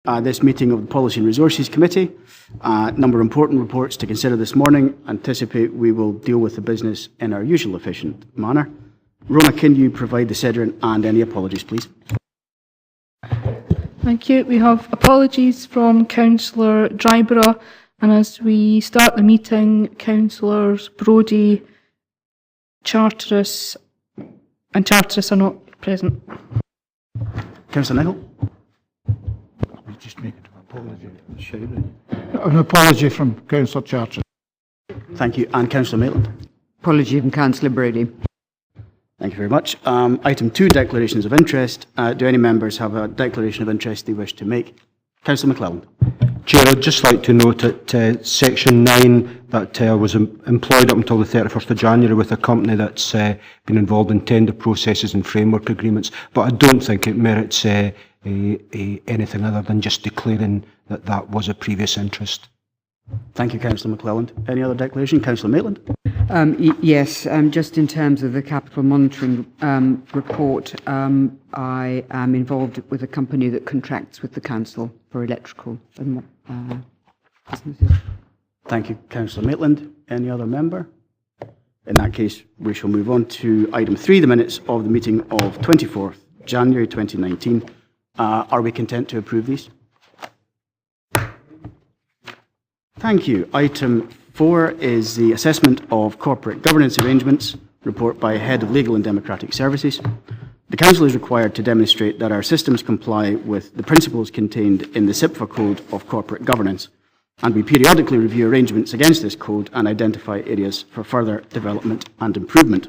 This meeting of the Policy and Resources Committee. A number of important reports to consider this morning. Anticipate we will deal with the business in our usual efficient manner. Rona, can you provide the SEDERUNT and any apologies, please? Thank you. We have apologies from Councillor Dryborough, and as we start the meeting, Councillors Brodie, Charteris and Charteris are not present. Councillor Nichol. Just make an apology from Councillor Charteris. Thank you. And Councillor Maitland. Apology from Councillor Brodie. Thank you very much. Item 2, declarations of interest. Do any members have a declaration of interest they wish to make? Councillor McClelland. Chair, I'd just like to note that Section 9, that I was employed up until the 31st of January with a company that's been involved in tender processes and framework agreements, but I don't think it merits anything other than just declaring that that was a previous interest. Thank you, Councillor McClelland. Any other declaration? Councillor Maitland. Yes, just in terms of the capital monitoring report, I am involved with a company that contracts with the council for electrical businesses. Thank you, Councillor Maitland. Any other member? In that case, we shall move on to item 3, the minutes of the meeting of 24th January 2019. Are we content to approve these? Thank you. Item 4 is the assessment of corporate governance arrangements, report by Head of Legal and Democratic Services. The Council is required to demonstrate that our systems comply with the principles contained in the SIPFA Code of Corporate Governance, and we periodically review arrangements against this code and identify areas for further development and improvement.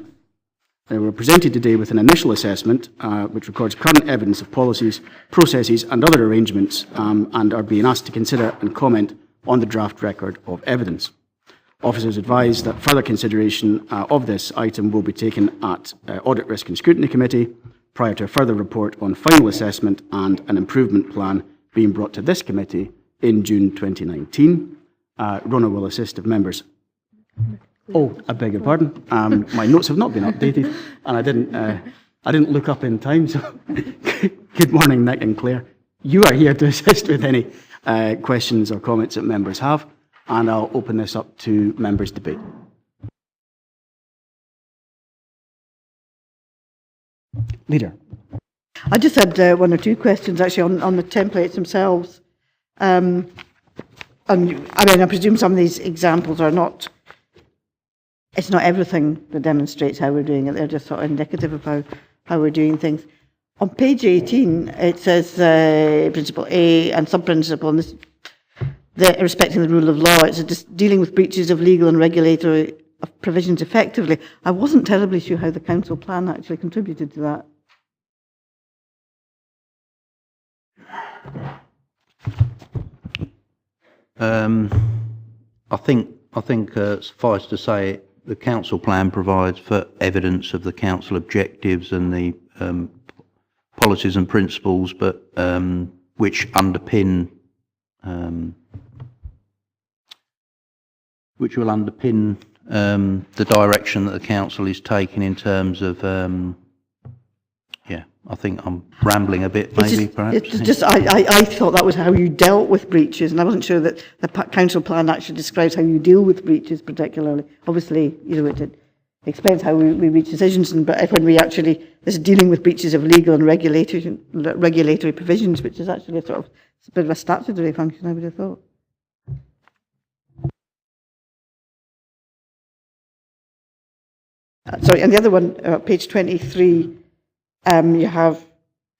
We're presented today with an initial assessment which records current evidence of policies, processes and other arrangements and are being asked to consider and comment on the draft record of evidence. Officers advise that further consideration of this item will be taken at Audit, Risk and Scrutiny Committee prior to a further report on final assessment and an improvement plan being brought to this committee in June 2019. Rona will assist if members. Oh, I beg your pardon. My notes have not been updated and I didn't look up in time. So good morning, Nick and Claire. You are here to assist with any questions or comments that members have, and I'll open this up to members' debate. Leader. I just had one or two questions actually on the templates themselves. I presume some of these examples are not, it's not everything that demonstrates how we're doing it, they're just sort of indicative of how we're doing things. On page 18, it says Principle A and Sub-Principle, and this, respecting the rule of law, it's just dealing with breaches of legal and regulatory provisions effectively. I wasn't terribly sure how the council plan actually contributed to that. I think suffice to say, the council plan provides for evidence of the council objectives and the policies and principles, but which underpin the direction that the council is taking in terms of. I think I'm rambling a bit, maybe, perhaps. I thought that was how you dealt with breaches, and I wasn't sure that the council plan actually describes how you deal with breaches particularly. Obviously, it explains how we reach decisions, but when we actually, this is dealing with breaches of legal and regulatory provisions, which is actually a bit of a statutory function, I would have thought. Sorry, and the other one, page 23, you have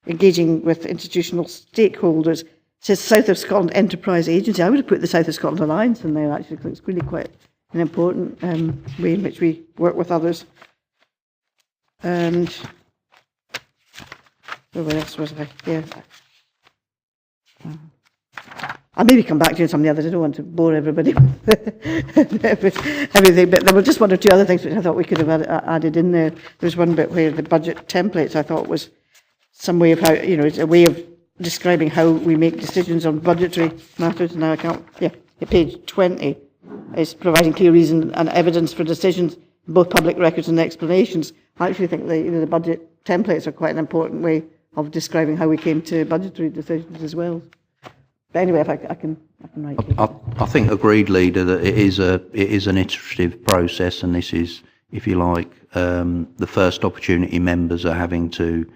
engaging with institutional stakeholders. It says South of Scotland Enterprise Agency. I would have put the South of Scotland Alliance in there, actually, because it's really quite an important way in which we work with others. And where else was I? Yeah. I'll maybe come back to you on some of the others. I don't want to bore everybody with everything, but there were just one or two other things which I thought we could have added in there. There's one bit where the budget templates I thought was some way of how, it's a way of describing how we make decisions on budgetary matters. Now I can't, page 20 is providing clear reason and evidence for decisions, both public records and explanations. I actually think the budget templates are quite an important way of describing how we came to budgetary decisions as well. But anyway, if I can write to you. I think agreed, Leader, that it is an iterative process, and this is, if you like, the first opportunity members are having to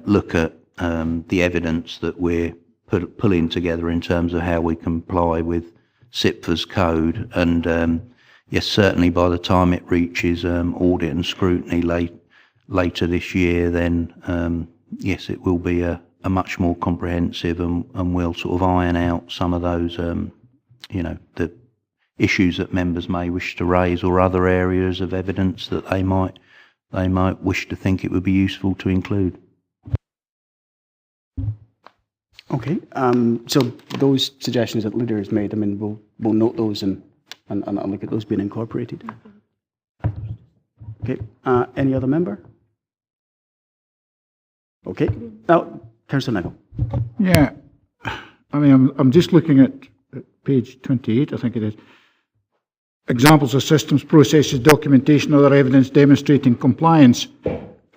look at the evidence that we're pulling together in terms of how we comply with SIPFA's code. And yes, certainly by the time it reaches audit and scrutiny later this year, then yes, it will be a much more comprehensive, and we'll sort of iron out some of those, the issues that members may wish to raise, or other areas of evidence that they might wish to think it would be useful to include. Okay, so those suggestions that Leader has made, I mean, we'll note those and look at those being incorporated. Okay, any other member? Okay, now, Councillor Nicholl. Yeah, I mean, I'm just looking at page 28, I think it is. Examples of systems, processes, documentation, other evidence demonstrating compliance.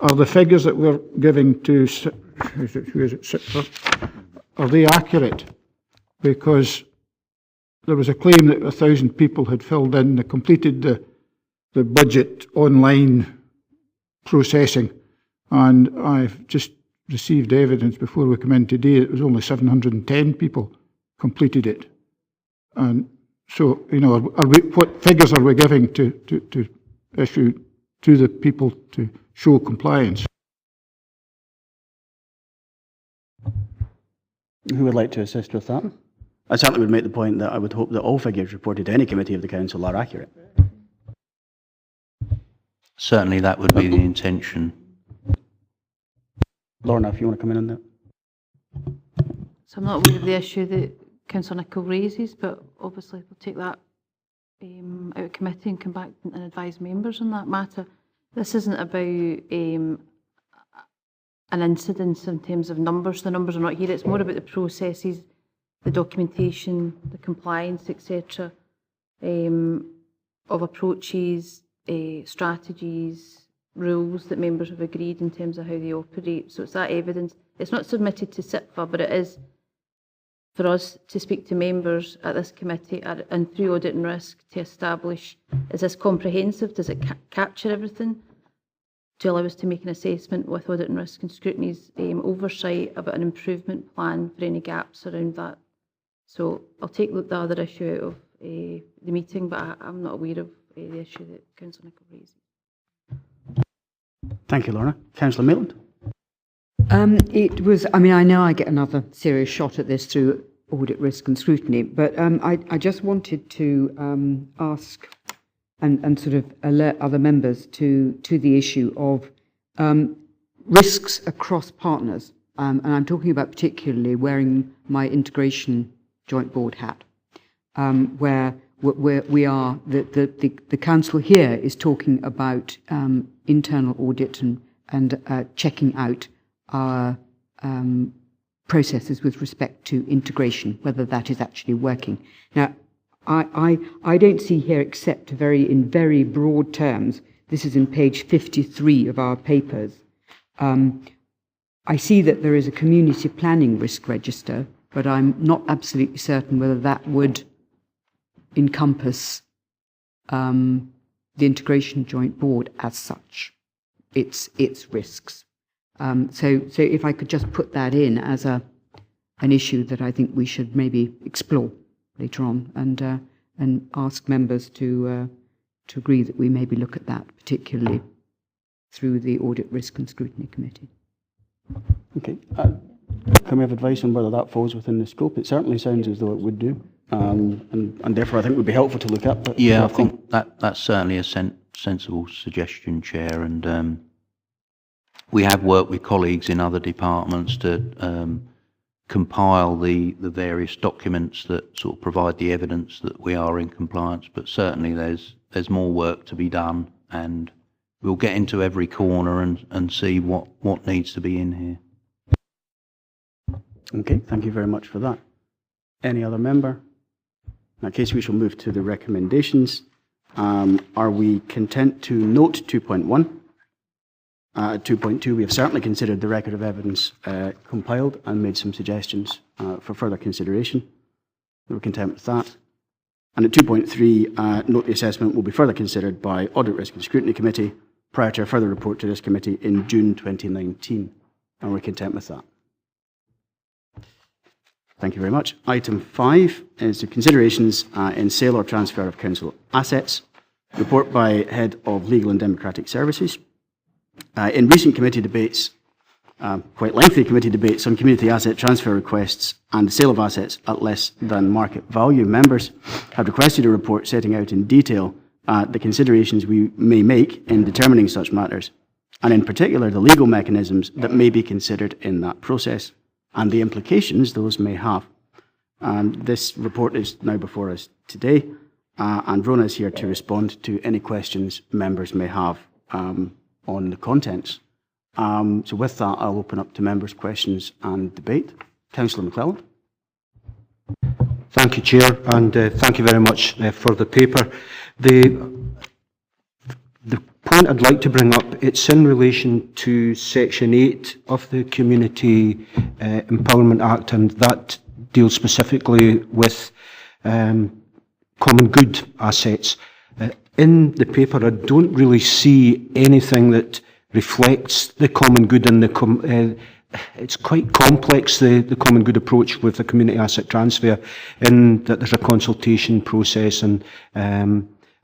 Are the figures that we're giving to, who is it, SIPFA, are they accurate? Because there was a claim that 1,000 people had filled in, they completed the budget online processing, and I've just received evidence before we come in today, it was only 710 people completed it. And so, you know, what figures are we giving to issue to the people to show compliance? Who would like to assist with that? I certainly would make the point that I would hope that all figures reported to any committee of the council are accurate. Certainly that would be the intention. Lorna, if you want to come in on that. So I'm not aware of the issue that Councillor Nicholl raises, but obviously we'll take that out of committee and come back and advise members on that matter. This isn't about an incidence in terms of numbers. The numbers are not here. It's more about the processes, the documentation, the compliance, etc., of approaches, strategies, rules that members have agreed in terms of how they operate. So it's that evidence. It's not submitted to SIPFA, but it is for us to speak to members at this committee and through audit and risk to establish, is this comprehensive? Does it capture everything? To allow us to make an assessment with audit and risk and scrutiny's oversight about an improvement plan for any gaps around that. So I'll take the other issue out of the meeting, but I'm not aware of the issue that Councillor Nicholl raised. Thank you, Lorna. Councillor Maitland. It was, I mean, I know I get another serious shot at this through audit risk and scrutiny, but I just wanted to ask and sort of alert other members to the issue of risks across partners. And I'm talking about particularly wearing my integration joint board hat, where we are, the council here is talking about internal audit and checking out our processes with respect to integration, whether that is actually working. Now, I don't see here, except in very broad terms, this is in page 53 of our papers, I see that there is a community planning risk register, but I'm not absolutely certain whether that would encompass the integration joint board as such, its risks. So if I could just put that in as an issue that I think we should maybe explore later on, and ask members to agree that we maybe look at that, particularly through the Audit, Risk and Scrutiny Committee. Okay. Can we have advice on whether that falls within the scope? It certainly sounds as though it would do, and therefore I think it would be helpful to look at. But yeah, I think that's certainly a sensible suggestion, Chair, and we have worked with colleagues in other departments to compile the various documents that sort of provide the evidence that we are in compliance, but certainly there's more work to be done, and we'll get into every corner and see what needs to be in here. Okay, thank you very much for that. Any other member? In that case, we shall move to the recommendations. Are we content to note 2.1? 2.2, we have certainly considered the record of evidence compiled and made some suggestions for further consideration. We're content with that. And at 2.3, note the assessment will be further considered by Audit, Risk and Scrutiny Committee prior to a further report to this committee in June 2019. And we're content with that. Thank you very much. Item 5 is the considerations in sale or transfer of council assets. Report by Head of Legal and Democratic Services. In recent committee debates, quite lengthy committee debates on community asset transfer requests and the sale of assets at less than market value, members have requested a report setting out in detail the considerations we may make in determining such matters, and in particular the legal mechanisms that may be considered in that process and the implications those may have. This report is now before us today, and Rona is here to respond to any questions members may have on the contents. So with that, I'll open up to members' questions and debate. Councillor McClelland. Thank you, Chair, and thank you very much for the paper. The point I'd like to bring up, it's in relation to Section 8 of the Community Empowerment Act, and that deals specifically with common good assets. In the paper, I don't really see anything that reflects the common good and it's quite complex, the common good approach with the community asset transfer, in that there's a consultation process, and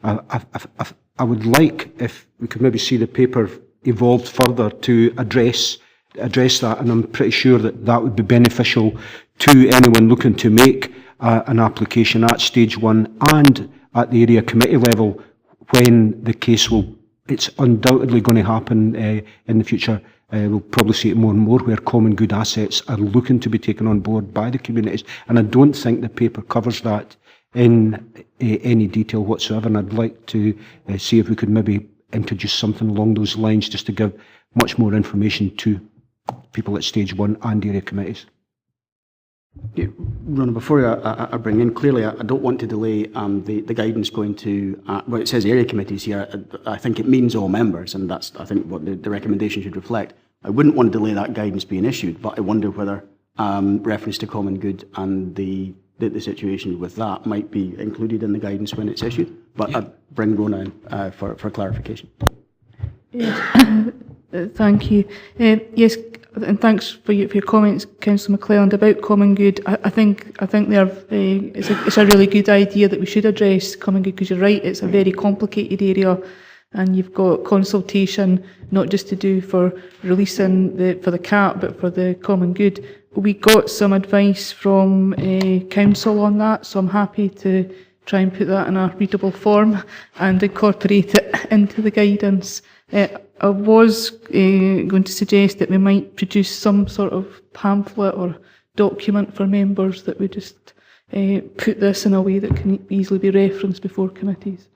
I would like if we could maybe see the paper evolved further to address that, and I'm pretty sure that would be beneficial to anyone looking to make an application at stage 1 and at the area committee level when the case it's undoubtedly going to happen in the future. We'll probably see it more and more where common good assets are looking to be taken on board by the communities, and I don't think the paper covers that in any detail whatsoever, and I'd like to see if we could maybe introduce something along those lines just to give much more information to people at stage 1 and area committees. Yeah, Rona, before I bring in, clearly I don't want to delay the guidance going to, well, it says area committees here. I think it means all members, and that's, I think, what the recommendation should reflect. I wouldn't want to delay that guidance being issued, but I wonder whether reference to common good and the situation with that might be included in the guidance when it's issued. But I'd bring Rona in for clarification. Yes. Thank you. Yes, and thanks for your comments, Councillor McClelland, about common good. I think it's a really good idea that we should address common good, because you're right, it's a very complicated area, and you've got consultation not just to do for releasing for the cap, but for the common good. We got some advice from council on that, so I'm happy to try and put that in a readable form and incorporate it into the guidance. I was going to suggest that we might produce some sort of pamphlet or document for members that would just put this in a way that can easily be referenced before committees.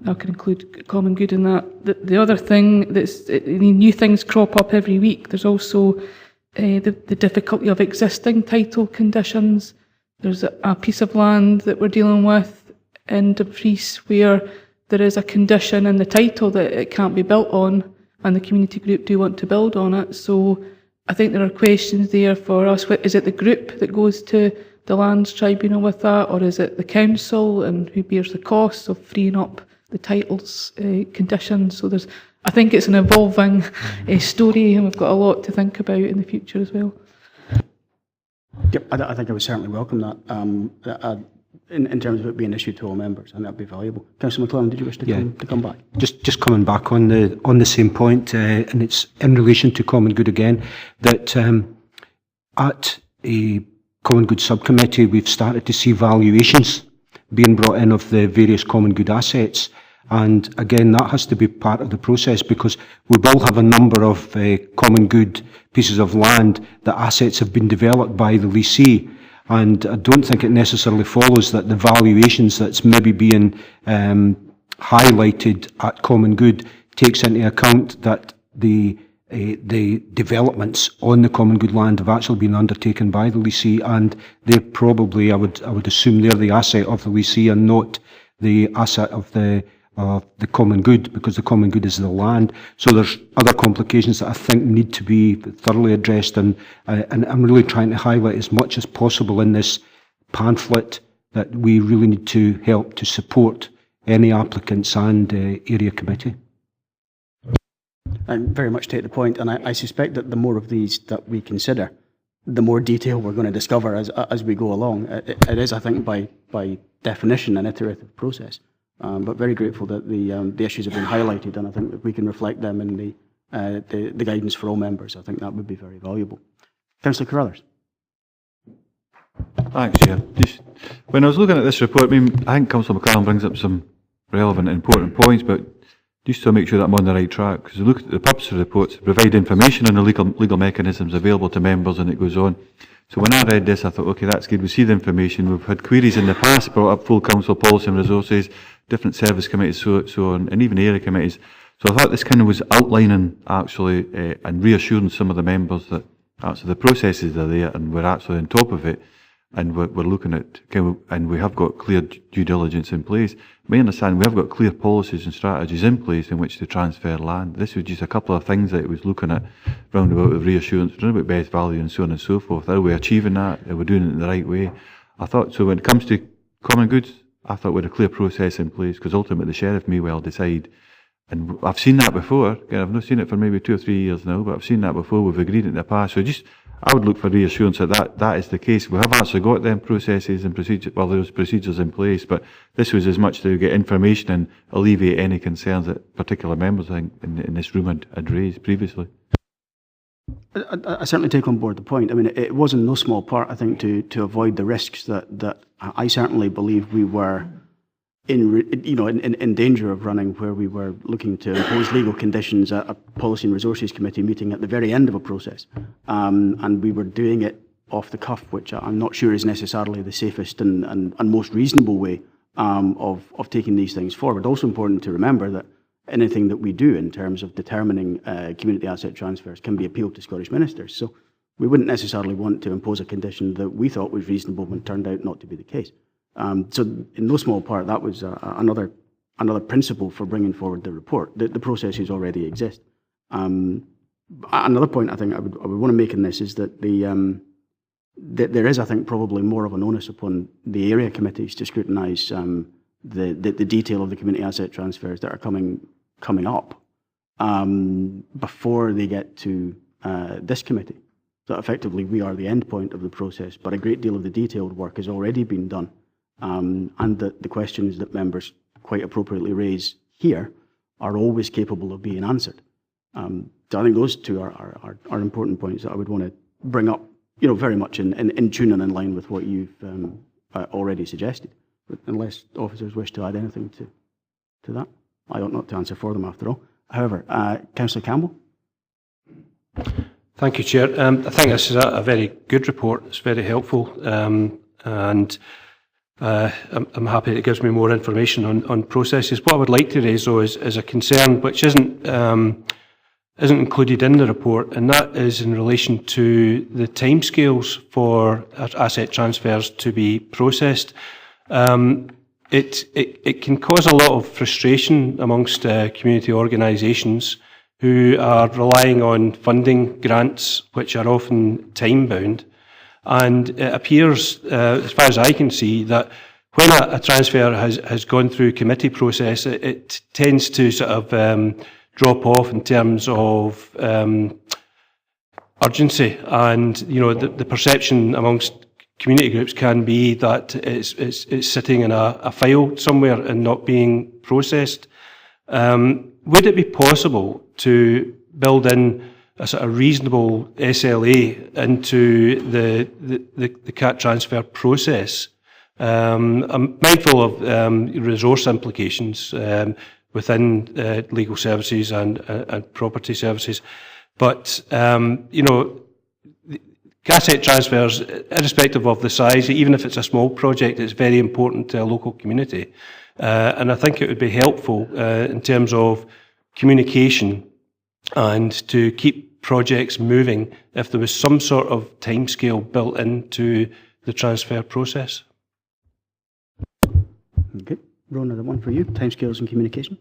That can include common good in that. The other thing new things crop up every week. There's also the difficulty of existing title conditions. There's a piece of land that we're dealing with in Dumfries where there is a condition in the title that it can't be built on, and the community group do want to build on it. So I think there are questions there for us. Is it the group that goes to the Lands Tribunal with that, or is it the council, and who bears the costs of freeing up the titles conditions? So I think it's an evolving story, and we've got a lot to think about in the future as well. Yep, I think I would certainly welcome that. In terms of it being issued to all members, and that'd be valuable. Councillor McClelland, did you wish to come back? Just coming back on the same point, and it's in relation to common good again, that at a common good subcommittee we've started to see valuations being brought in of the various common good assets, and again that has to be part of the process, because we will have a number of common good pieces of land that assets have been developed by the leasee. And I don't think it necessarily follows that the valuations that's maybe being highlighted at common good takes into account that the developments on the common good land have actually been undertaken by the leasee, and they're probably, I would assume, they're the asset of the leasee and not the asset of the common good, because the common good is the land. So there's other complications that I think need to be thoroughly addressed, and I'm really trying to highlight as much as possible in this pamphlet that we really need to help to support any applicants and area committee. I very much take the point, and I suspect that the more of these that we consider, the more detail we're going to discover as we go along. It is, I think, by definition, an iterative process. But very grateful that the issues have been highlighted, and I think that we can reflect them in the guidance for all members. I think that would be very valuable. Councillor Carruthers. Thanks, Chair. Just, when I was looking at this report, I think Councillor McCallum brings up some relevant and important points, but just to make sure that I'm on the right track, because look at the purpose of the report, to provide information on the legal mechanisms available to members, and it goes on. So when I read this, I thought, okay, that's good. We see the information. We've had queries in the past, brought up full council policy and resources, different service committees, so on, and even area committees. So I thought this kind of was outlining, actually, and reassuring some of the members that actually the processes are there, and we're actually on top of it, and we're looking at, and we have got clear due diligence in place. We understand we have got clear policies and strategies in place in which to transfer land. This was just a couple of things that it was looking at, round about the reassurance, round about best value, and so on and so forth. Are we achieving that? Are we doing it in the right way? I thought, so when it comes to common goods, I thought we had a clear process in place, because ultimately the sheriff may well decide. And I've seen that before. Again, I've not seen it for maybe 2 or 3 years now, but I've seen that before. We've agreed it in the past. So I would look for reassurance that that is the case. We have actually got them processes and procedures, well, there's procedures in place, but this was as much to get information and alleviate any concerns that particular members, I think, in this room had raised previously. I certainly take on board the point. I mean, it was in no small part, I think, to avoid the risks that I certainly believe we were in danger of running, where we were looking to impose legal conditions at a Policy and Resources Committee meeting at the very end of a process. And we were doing it off the cuff, which I'm not sure is necessarily the safest and most reasonable way of taking these things forward. Also important to remember that anything that we do in terms of determining community asset transfers can be appealed to Scottish ministers. So we wouldn't necessarily want to impose a condition that we thought was reasonable when it turned out not to be the case. So in no small part, that was another principle for bringing forward the report. The processes already exist. Another point I think I would want to make in this is that there is, I think, probably more of an onus upon the area committees to scrutinise the detail of the community asset transfers that are coming up before they get to this committee. So effectively, we are the end point of the process, but a great deal of the detailed work has already been done. And the questions that members quite appropriately raise here are always capable of being answered. So I think those two are important points that I would want to bring up, very much in tune and in line with what you've already suggested. But unless officers wish to add anything to that, I ought not to answer for them after all. However, Councillor Campbell. Thank you, Chair. I think this is a very good report. It's very helpful, and I'm happy that it gives me more information on processes. What I would like to raise, though, is a concern which isn't included in the report, and that is in relation to the timescales for asset transfers to be processed. It can cause a lot of frustration amongst community organisations who are relying on funding grants which are often time-bound. And it appears, as far as I can see, that when a transfer has gone through committee process, it tends to sort of drop off in terms of urgency. And, the perception amongst community groups can be that it's sitting in a file somewhere and not being processed. Would it be possible to build in a sort of reasonable SLA into the CAT transfer process? I'm mindful of resource implications within legal services and property services, but asset transfers, irrespective of the size, even if it's a small project, it's very important to a local community. And I think it would be helpful in terms of communication and to keep projects moving if there was some sort of timescale built into the transfer process. Okay. Rona, the one for you, timescales and communication.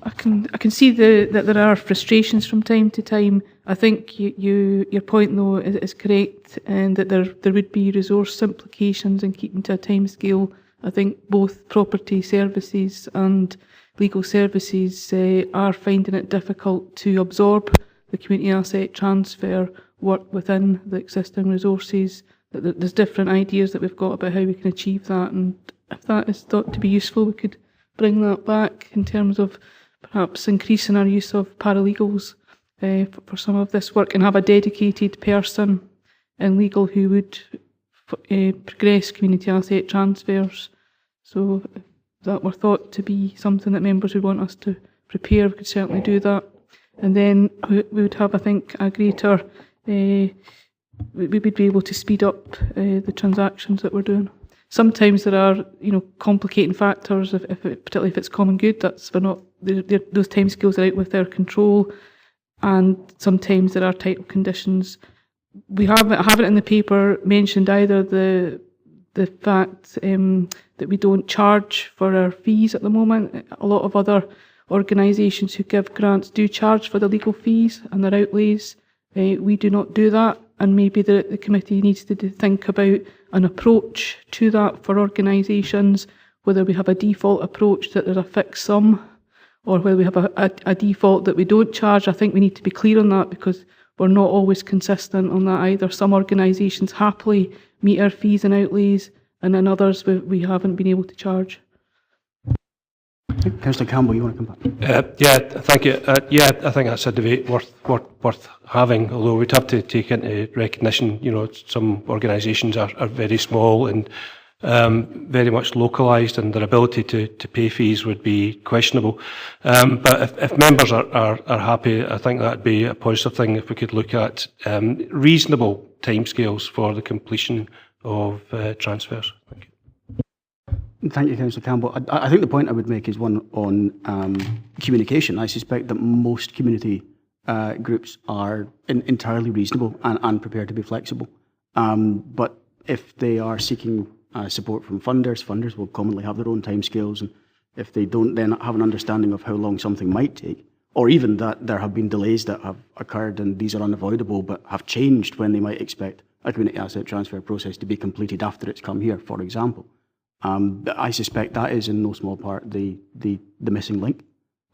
I can see that there are frustrations from time to time. I think your point though is correct, and that there would be resource implications in keeping to a timescale. I think both property services and legal services are finding it difficult to absorb the community asset transfer work within the existing resources. That there's different ideas that we've got about how we can achieve that, and if that is thought to be useful, we could bring that back in terms of perhaps increasing our use of paralegals for some of this work, and have a dedicated person in legal who would progress community asset transfers. So if that were thought to be something that members would want us to prepare, we could certainly do that. And then we would have, I think, a greater, we would be able to speed up the transactions that we're doing. Sometimes there are, complicating factors, particularly if it's common good, those timescales are out with their control, and sometimes there are title conditions. I haven't in the paper mentioned either the fact that we don't charge for our fees at the moment. A lot of other organisations who give grants do charge for the legal fees and their outlays. We do not do that, and maybe the committee needs to think about an approach to that for organisations, whether we have a default approach that there's a fixed sum, or whether we have a default that we don't charge. I think we need to be clear on that, because we're not always consistent on that either. Some organisations happily meet our fees and outlays, and in others we haven't been able to charge. Councillor Campbell, you want to come back? Yeah, thank you. I think that's a debate worth having, although we'd have to take into recognition, some organisations are very small and very much localised, and their ability to pay fees would be questionable. But if members are happy, I think that'd be a positive thing if we could look at reasonable timescales for the completion of transfers. Thank you. Thank you, Councillor Campbell. I think the point I would make is one on communication. I suspect that most community groups are entirely reasonable and prepared to be flexible. But if they are seeking support from funders will commonly have their own timescales, and if they don't then have an understanding of how long something might take, or even that there have been delays that have occurred and these are unavoidable but have changed when they might expect a community asset transfer process to be completed after it's come here, for example. I suspect that is in no small part the missing link.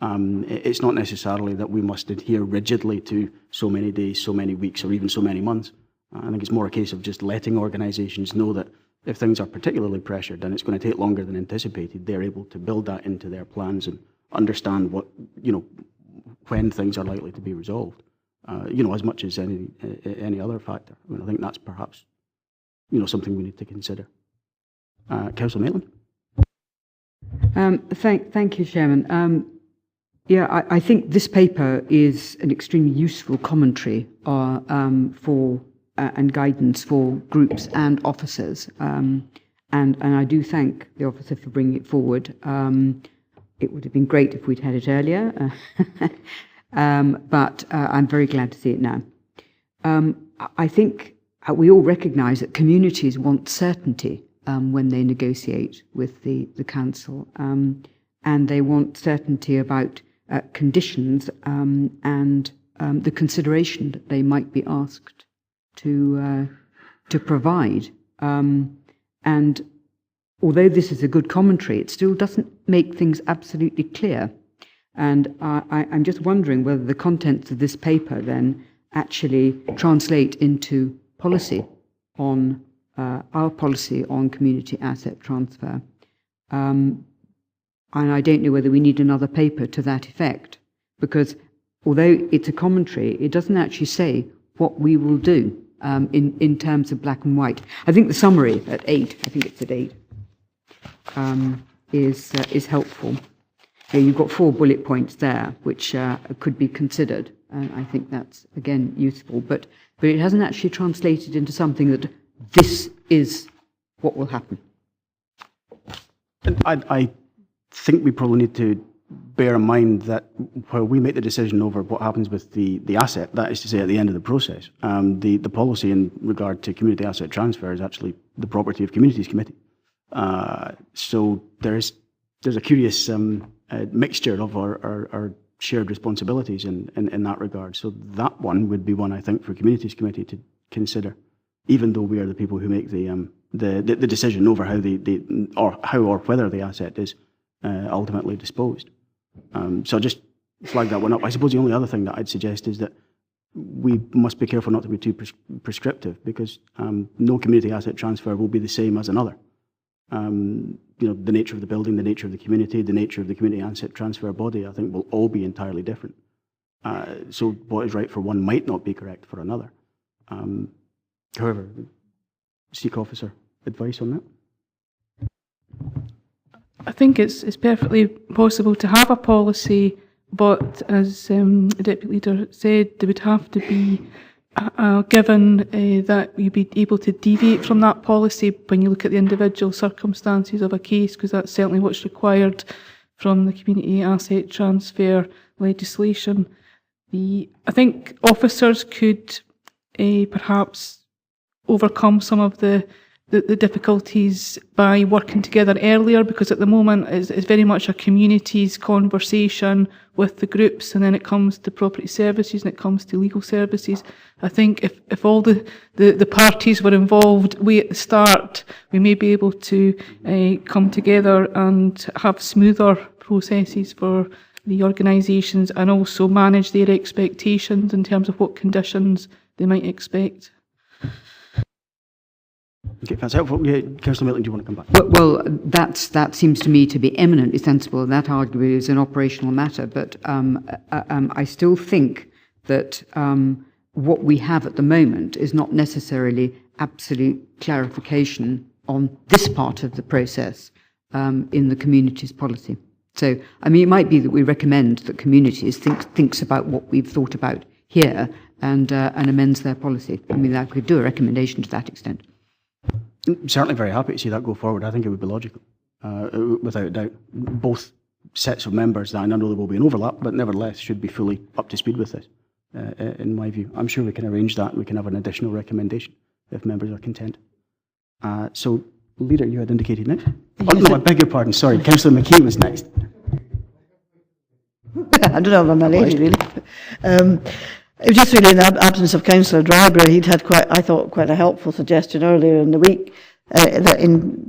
It's not necessarily that we must adhere rigidly to so many days, so many weeks, or even so many months. I think it's more a case of just letting organisations know that if things are particularly pressured and it's going to take longer than anticipated, they're able to build that into their plans and understand when things are likely to be resolved. As much as any other factor. I think that's perhaps something we need to consider. Councillor Maitland. Thank you, Chairman. I think this paper is an extremely useful commentary for and guidance for groups and officers, and I do thank the officer for bringing it forward. It would have been great if we'd had it earlier, but I'm very glad to see it now. I think we all recognise that communities want certainty when they negotiate with the council, and they want certainty about conditions and the consideration that they might be asked to provide. And although this is a good commentary, it still doesn't make things absolutely clear. And I'm just wondering whether the contents of this paper then actually translate into policy on our policy on community asset transfer. And I don't know whether we need another paper to that effect, because although it's a commentary, it doesn't actually say what we will do in terms of black and white. I think the summary at 8, I think it's at 8, is helpful. You've got 4 bullet points there, which could be considered, and I think that's, again, useful. But it hasn't actually translated into something that this is what will happen. I think we probably need to bear in mind that while we make the decision over what happens with the asset, that is to say at the end of the process, the policy in regard to community asset transfer is actually the property of Communities Committee. So there's a curious mixture of our shared responsibilities in that regard. So that one would be one, I think, for Communities Committee to consider, even though we are the people who make the decision over how or whether the asset is ultimately disposed. So I'll just flag that one up. I suppose the only other thing that I'd suggest is that we must be careful not to be too prescriptive, because no community asset transfer will be the same as another. The nature of the building, the nature of the nature of the community asset transfer body, I think will all be entirely different. So what is right for one might not be correct for another. However, seek officer advice on that. I think it's perfectly possible to have a policy, but as the Deputy Leader said, there would have to be given that you'd be able to deviate from that policy when you look at the individual circumstances of a case, because that's certainly what's required from the community asset transfer legislation. I think officers could perhaps overcome some of the difficulties by working together earlier, because at the moment it's very much a community's conversation with the groups, and then it comes to property services and it comes to legal services. I think if all the parties were involved way at the start, we may be able to come together and have smoother processes for the organisations, and also manage their expectations in terms of what conditions they might expect. Okay, that's helpful. Yeah, Councillor Milton, do you want to come back? Well, that seems to me to be eminently sensible. That arguably is an operational matter, but I still think that what we have at the moment is not necessarily absolute clarification on this part of the process in the community's policy. So, I mean, it might be that we recommend that communities thinks about what we've thought about here and amends their policy. I mean, I could do a recommendation to that extent. Certainly very happy to see that go forward. I think it would be logical, without a doubt. Both sets of members, I know there will be an overlap, but nevertheless should be fully up to speed with this, in my view. I'm sure we can arrange that, and we can have an additional recommendation if members are content. So, Leader, you had indicated next? Yes, oh, no, I beg your pardon, sorry. Councillor McKee was next. I don't know if I'm a lady, really. It was just really in the absence of Councillor Dryburgh. He'd had quite a helpful suggestion earlier in the week that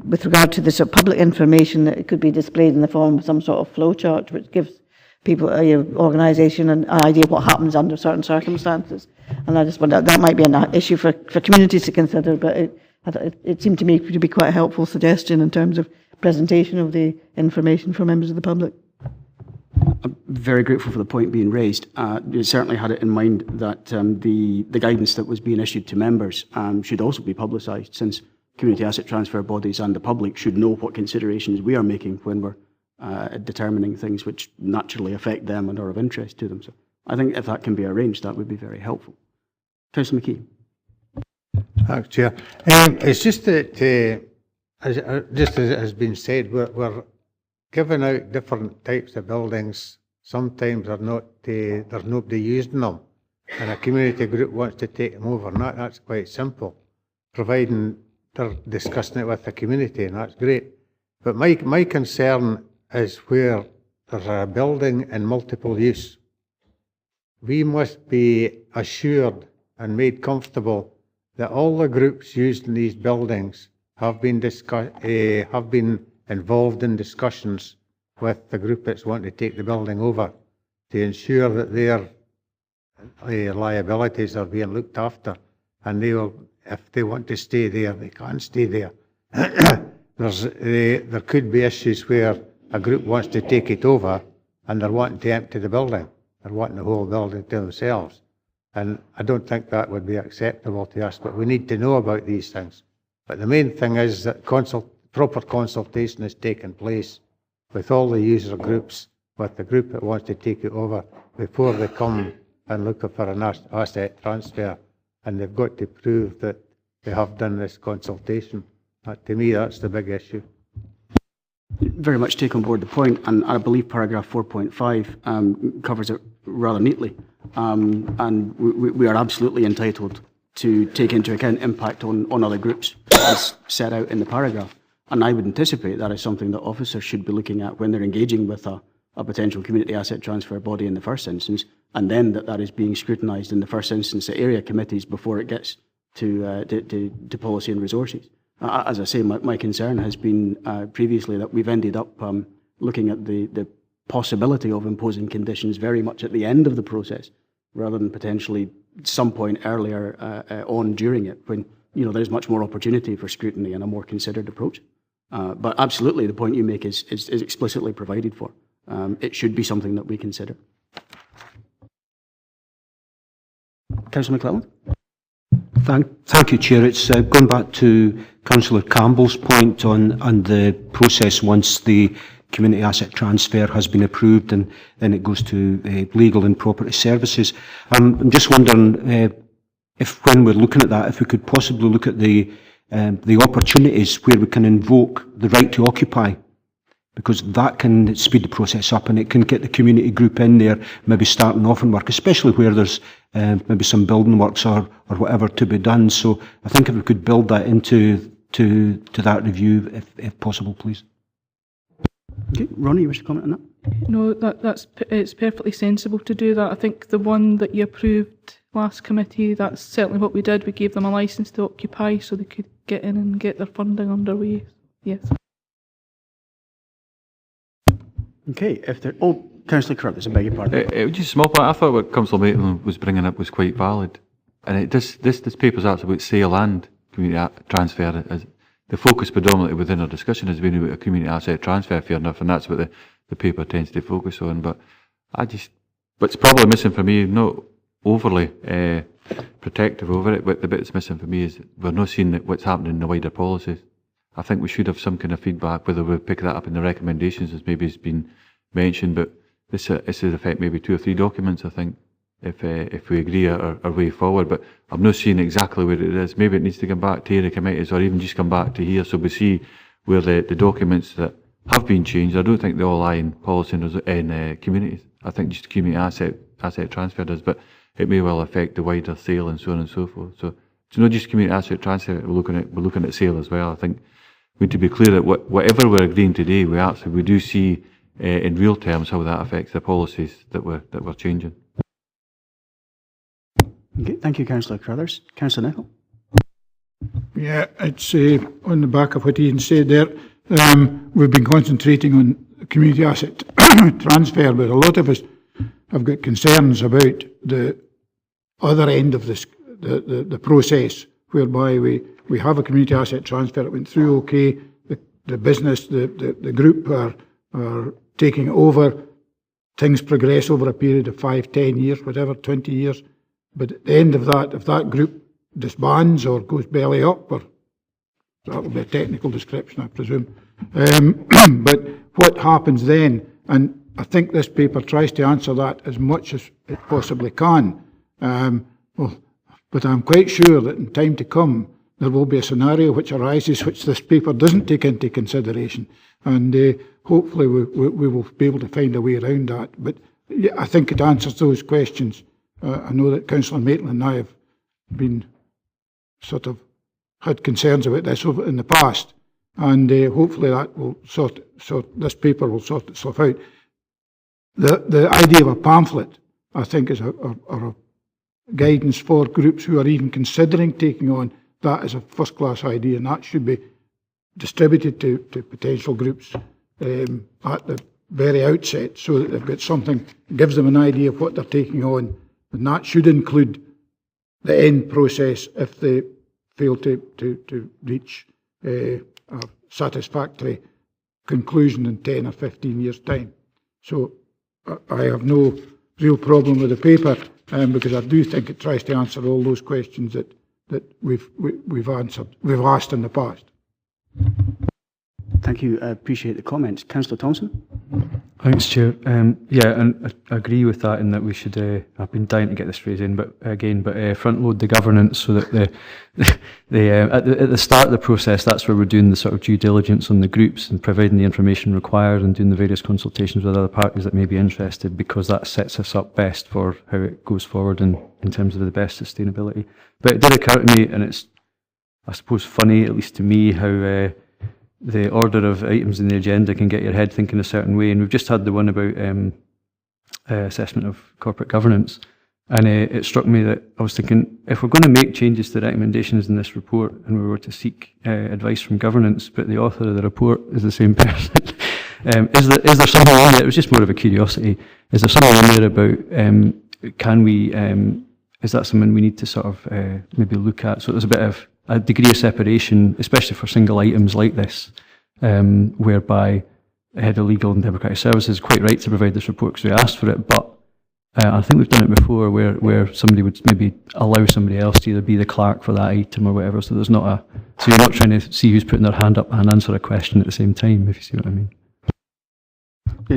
with regard to this public information, that it could be displayed in the form of some sort of flowchart, which gives people, organisation, an idea of what happens under certain circumstances. And I just wonder, that might be an issue for communities to consider, but it seemed to me to be quite a helpful suggestion in terms of presentation of the information for members of the public. I'm very grateful for the point being raised. You certainly had it in mind that the guidance that was being issued to members should also be publicised, since community asset transfer bodies and the public should know what considerations we are making when we're determining things which naturally affect them and are of interest to them. So I think if that can be arranged, that would be very helpful. Councillor McKee. Thanks, Chair. It's just that, just as has been said, we're giving out different types of buildings. Sometimes they're not, there's nobody using them, and a community group wants to take them over, and that's quite simple, providing they're discussing it with the community, and that's great. But my concern is where there's a building in multiple use. We must be assured and made comfortable that all the groups used in these buildings have been involved in discussions with the group that's wanting to take the building over, to ensure that their liabilities are being looked after, and they will, if they want to stay there, they can stay there. There could be issues where a group wants to take it over and they're wanting to empty the building. They're wanting the whole building to themselves. And I don't think that would be acceptable to us, but we need to know about these things. But the main thing is that proper consultation is taking place with all the user groups, with the group that wants to take it over, before they come and look for an asset transfer. And they've got to prove that they have done this consultation. To me, that's the big issue. Very much take on board the point, and I believe paragraph 4.5 covers it rather neatly. And we are absolutely entitled to take into account impact on other groups as set out in the paragraph. And I would anticipate that is something that officers should be looking at when they're engaging with a a potential community asset transfer body in the first instance, and then that is being scrutinised in the first instance at area committees before it gets to policy and resources. As I say, my concern has been previously that we've ended up looking at the possibility of imposing conditions very much at the end of the process, rather than potentially some point earlier on during it, when there's much more opportunity for scrutiny and a more considered approach. But absolutely, the point you make is explicitly provided for. It should be something that we consider. Councillor McClelland? Thank you, Chair. It's going back to Councillor Campbell's point on the process once the community asset transfer has been approved and then it goes to legal and property services. I'm just wondering if, when we're looking at that, if we could possibly look at the opportunities where we can invoke the right to occupy, because that can speed the process up and it can get the community group in there, maybe starting off in work, especially where there's maybe some building works or whatever to be done. So I think if we could build that into that review, if possible, please. Okay. Ronnie, you wish to comment on that? No, it's perfectly sensible to do that. I think the one that you approved last committee, that's certainly what we did. We gave them a licence to occupy so they could get in and get their funding underway. Yes. Okay, Councillor Curtis, I beg your pardon. It was just a small point. I thought what Councillor Maitland was bringing up was quite valid. And this paper's actually about sale and community transfer. The focus predominantly within our discussion has been about a community asset transfer, fair enough, and that's what the paper tends to focus on. But what's probably missing for me, not overly protective over it, but the bit that's missing for me is we're not seeing what's happening in the wider policies. I think we should have some kind of feedback, whether we pick that up in the recommendations, as maybe has been mentioned, but this would affect maybe 2 or 3 documents, I think, if we agree our way forward. But I'm not seeing exactly where it is. Maybe it needs to come back to area committees or even just come back to here so we see where the documents that have been changed. I don't think they all lie in policy in communities. I think just community asset transfer does, but it may well affect the wider sale and so on and so forth. So it's not just community asset transfer, we're looking at sale as well. I think we need to be clear that whatever we're agreeing today, we do see in real terms how that affects the policies that we're changing. Okay, thank you, Councillor Crothers. Councillor Nicholl? Yeah, it's on the back of what Ian said there. We've been concentrating on community asset transfer, but a lot of us have got concerns about the other end of this, the process, whereby we have a community asset transfer. It went through okay. The business, the group are taking it over. Things progress over a period of 5, 10 years, whatever, 20 years. But at the end of that, if that group disbands or goes belly up, or that will be a technical description, I presume. But what happens then? And I think this paper tries to answer that as much as it possibly can. But I'm quite sure that in time to come, there will be a scenario which arises which this paper doesn't take into consideration. And hopefully we will be able to find a way around that. But yeah, I think it answers those questions. I know that Councillor Maitland and I have been sort of had concerns about this in the past, and hopefully that will this paper will sort itself out. The idea of a pamphlet, I think, is a guidance for groups who are even considering taking on that as a first-class idea, and that should be distributed to potential groups at the very outset, so that they've got something, gives them an idea of what they're taking on. And that should include the end process if they fail to reach a satisfactory conclusion in 10 or 15 years' time. So I have no real problem with the paper, because I do think it tries to answer all those questions that we've asked in the past. Thank you. I appreciate the comments. Councillor Thompson? Thanks, Chair. Yeah, and I agree with that in that we should, I've been dying to get this phrase in, but front load the governance so that at the start of the process, that's where we're doing the sort of due diligence on the groups and providing the information required and doing the various consultations with other parties that may be interested, because that sets us up best for how it goes forward in terms of the best sustainability. But it did occur to me, and it's, I suppose, funny, at least to me, how the order of items in the agenda can get your head thinking a certain way. And we've just had the one about assessment of corporate governance. And it struck me that I was thinking, if we're going to make changes to recommendations in this report and we were to seek advice from governance, but the author of the report is the same person, is there something in there? It was just more of a curiosity. Is there something in there about, can we, is that something we need to sort of maybe look at? So there's a bit of a degree of separation, especially for single items like this, whereby the head of legal and democratic services is quite right to provide this report because we asked for it, but I think we've done it before where somebody would maybe allow somebody else to either be the clerk for that item or whatever, so there's not so you're not trying to see who's putting their hand up and answer a question at the same time, if you see what I mean.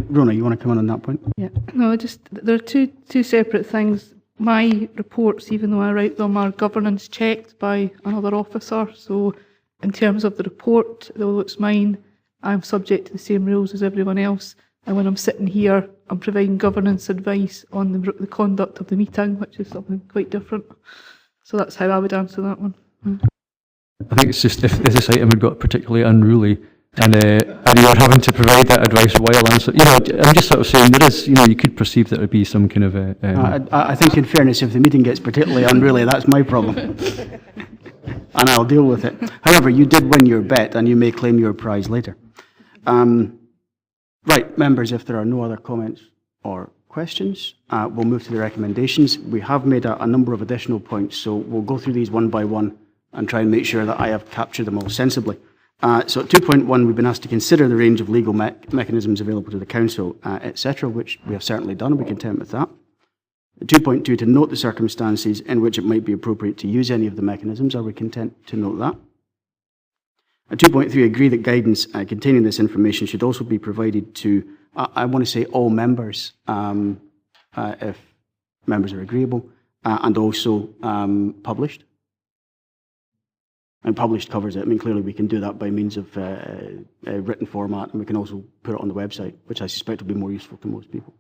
Rona, you want to come on that point? Yeah, no, there are two separate things. My reports, even though I write them, are governance checked by another officer. So in terms of the report, although it's mine, I'm subject to the same rules as everyone else. And when I'm sitting here, I'm providing governance advice on the conduct of the meeting, which is something quite different. So that's how I would answer that one. I think it's just if this item had got particularly unruly and you're having to provide that advice while answering, I'm just sort of saying there is, you could perceive that it would be some kind of a... I think in fairness, if the meeting gets particularly unruly, that's my problem. And I'll deal with it. However, you did win your bet and you may claim your prize later. Right, members, if there are no other comments or questions, we'll move to the recommendations. We have made a number of additional points, so we'll go through these one by one and try and make sure that I have captured them all sensibly. So at 2.1, we've been asked to consider the range of legal mechanisms available to the Council, etc., which we have certainly done. We're content with that. At 2.2, to note the circumstances in which it might be appropriate to use any of the mechanisms. Are we content to note that? At 2.3, agree that guidance containing this information should also be provided to, I want to say, all members, if members are agreeable, and also published. And published covers it. I mean, clearly we can do that by means of a written format, and we can also put it on the website, which I suspect will be more useful to most people.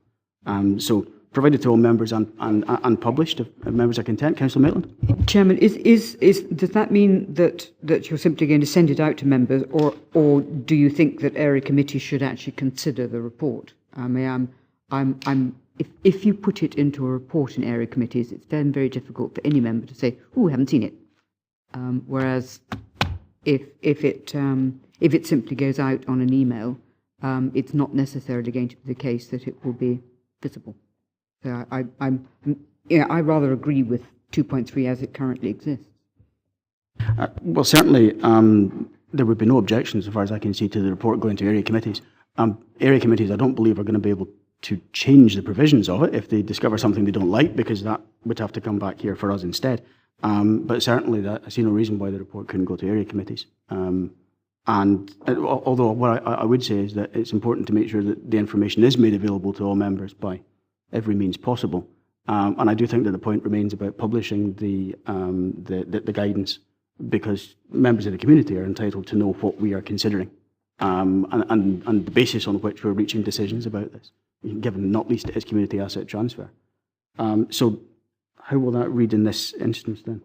So provided to all members and published, if members are content. Councillor Maitland? Chairman, does that mean that you're simply going to send it out to members, or do you think that area committees should actually consider the report? I mean, if you put it into a report in area committees, it's then very difficult for any member to say, "Oh, I haven't seen it." Whereas if it simply goes out on an email, it's not necessarily going to be the case that it will be visible. So I rather agree with 2.3 as it currently exists. Well, certainly there would be no objections, as far as I can see, to the report going to area committees. Area committees, I don't believe, are going to be able to change the provisions of it if they discover something they don't like, because that would have to come back here for us instead. But certainly, I see no reason why the report couldn't go to area committees. And although what I would say is that it's important to make sure that the information is made available to all members by every means possible. And I do think that the point remains about publishing the guidance, because members of the community are entitled to know what we are considering and the basis on which we're reaching decisions about this, given not least it is community asset transfer. So how will that read in this instance then?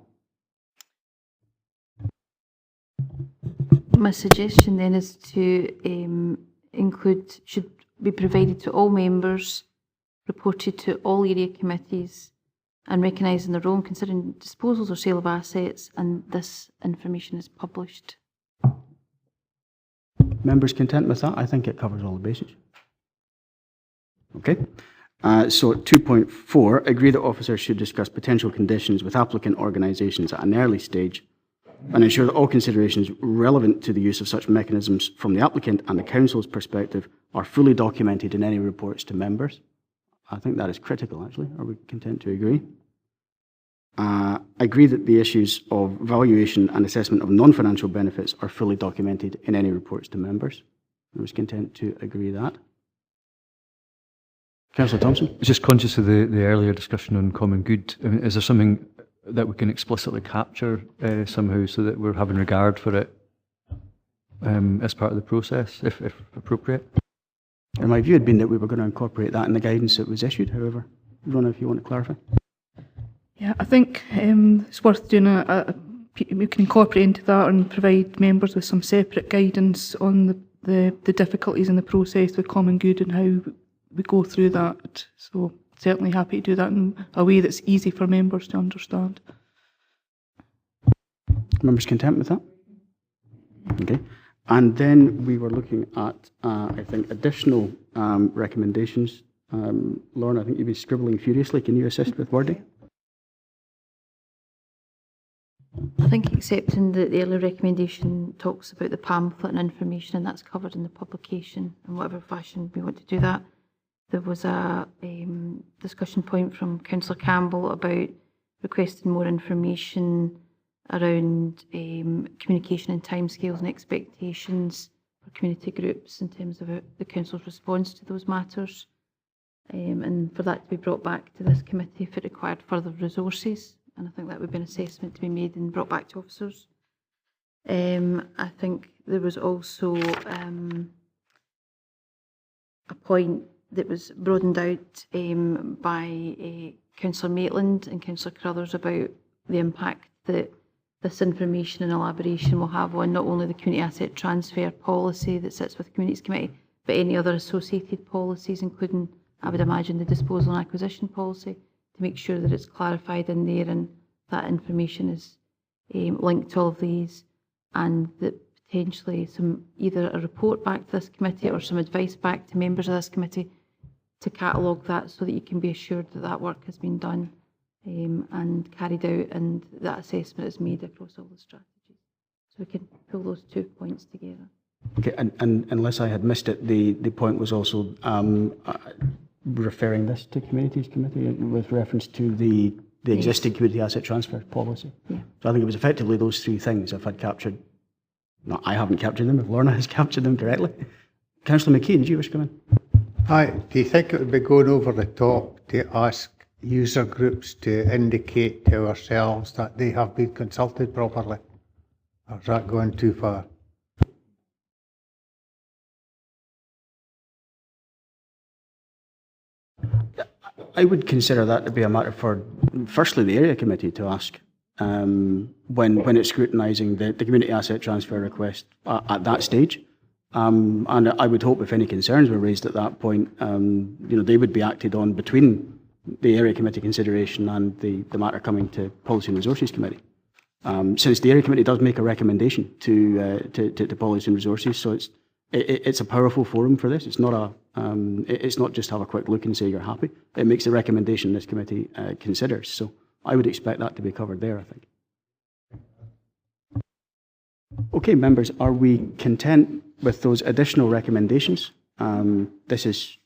My suggestion then is to include, should be provided to all members, reported to all area committees, and recognising their role in considering disposals or sale of assets, and this information is published. Members content with that? I think it covers all the bases. Okay. So at 2.4, agree that officers should discuss potential conditions with applicant organisations at an early stage and ensure that all considerations relevant to the use of such mechanisms from the applicant and the council's perspective are fully documented in any reports to members. I think that is critical, actually. Are we content to agree? Agree that the issues of valuation and assessment of non-financial benefits are fully documented in any reports to members. I was content to agree that. Councillor Thompson? I was just conscious of the earlier discussion on common good. I mean, is there something that we can explicitly capture somehow so that we're having regard for it as part of the process, if appropriate? And my view had been that we were going to incorporate that in the guidance that was issued. However, Rona, if you want to clarify. Yeah, I think it's worth doing a we can incorporate into that and provide members with some separate guidance on the difficulties in the process with common good and how we go through that. So certainly happy to do that in a way that's easy for members to understand. Members content with that? Okay. And then we were looking at, I think, additional recommendations. Lauren, I think you've been scribbling furiously. Can you assist with wording? I think accepting that the early recommendation talks about the pamphlet and information, and that's covered in the publication in whatever fashion we want to do that. There was a discussion point from Councillor Campbell about requesting more information around communication and timescales and expectations for community groups in terms of the Council's response to those matters, and for that to be brought back to this committee if it required further resources. And I think that would be an assessment to be made and brought back to officers. I think there was also a point that was broadened out by Councillor Maitland and Councillor Carruthers about the impact that this information and elaboration will have on not only the community asset transfer policy that sits with the Communities Committee, but any other associated policies, including, I would imagine, the disposal and acquisition policy, to make sure that it's clarified in there and that information is linked to all of these, and that potentially some either a report back to this committee or some advice back to members of this committee to catalogue that so that you can be assured that that work has been done and carried out, and that assessment is made across all the strategies. So we can pull those 2 points together. Okay, and unless I had missed it, the point was also referring this to Communities Committee with reference to the existing community asset transfer policy. Yeah. So I think it was effectively those three things if I'd captured, no, I haven't captured them, if Lorna has captured them correctly. Councillor McKee, did you wish to come in? Hi, do you think it would be going over the top to ask user groups to indicate to ourselves that they have been consulted properly? Or is that going too far? I would consider that to be a matter for, firstly, the area committee to ask when it's scrutinising the community asset transfer request at that stage. And I would hope if any concerns were raised at that point, they would be acted on between the area committee consideration and the matter coming to Policy and Resources Committee. Since the area committee does make a recommendation to Policy and Resources, so it's a powerful forum for this. It's not it's not just have a quick look and say you're happy. It makes a recommendation this committee considers. So I would expect that to be covered there, I think. Okay, members, are we content with those additional recommendations? This is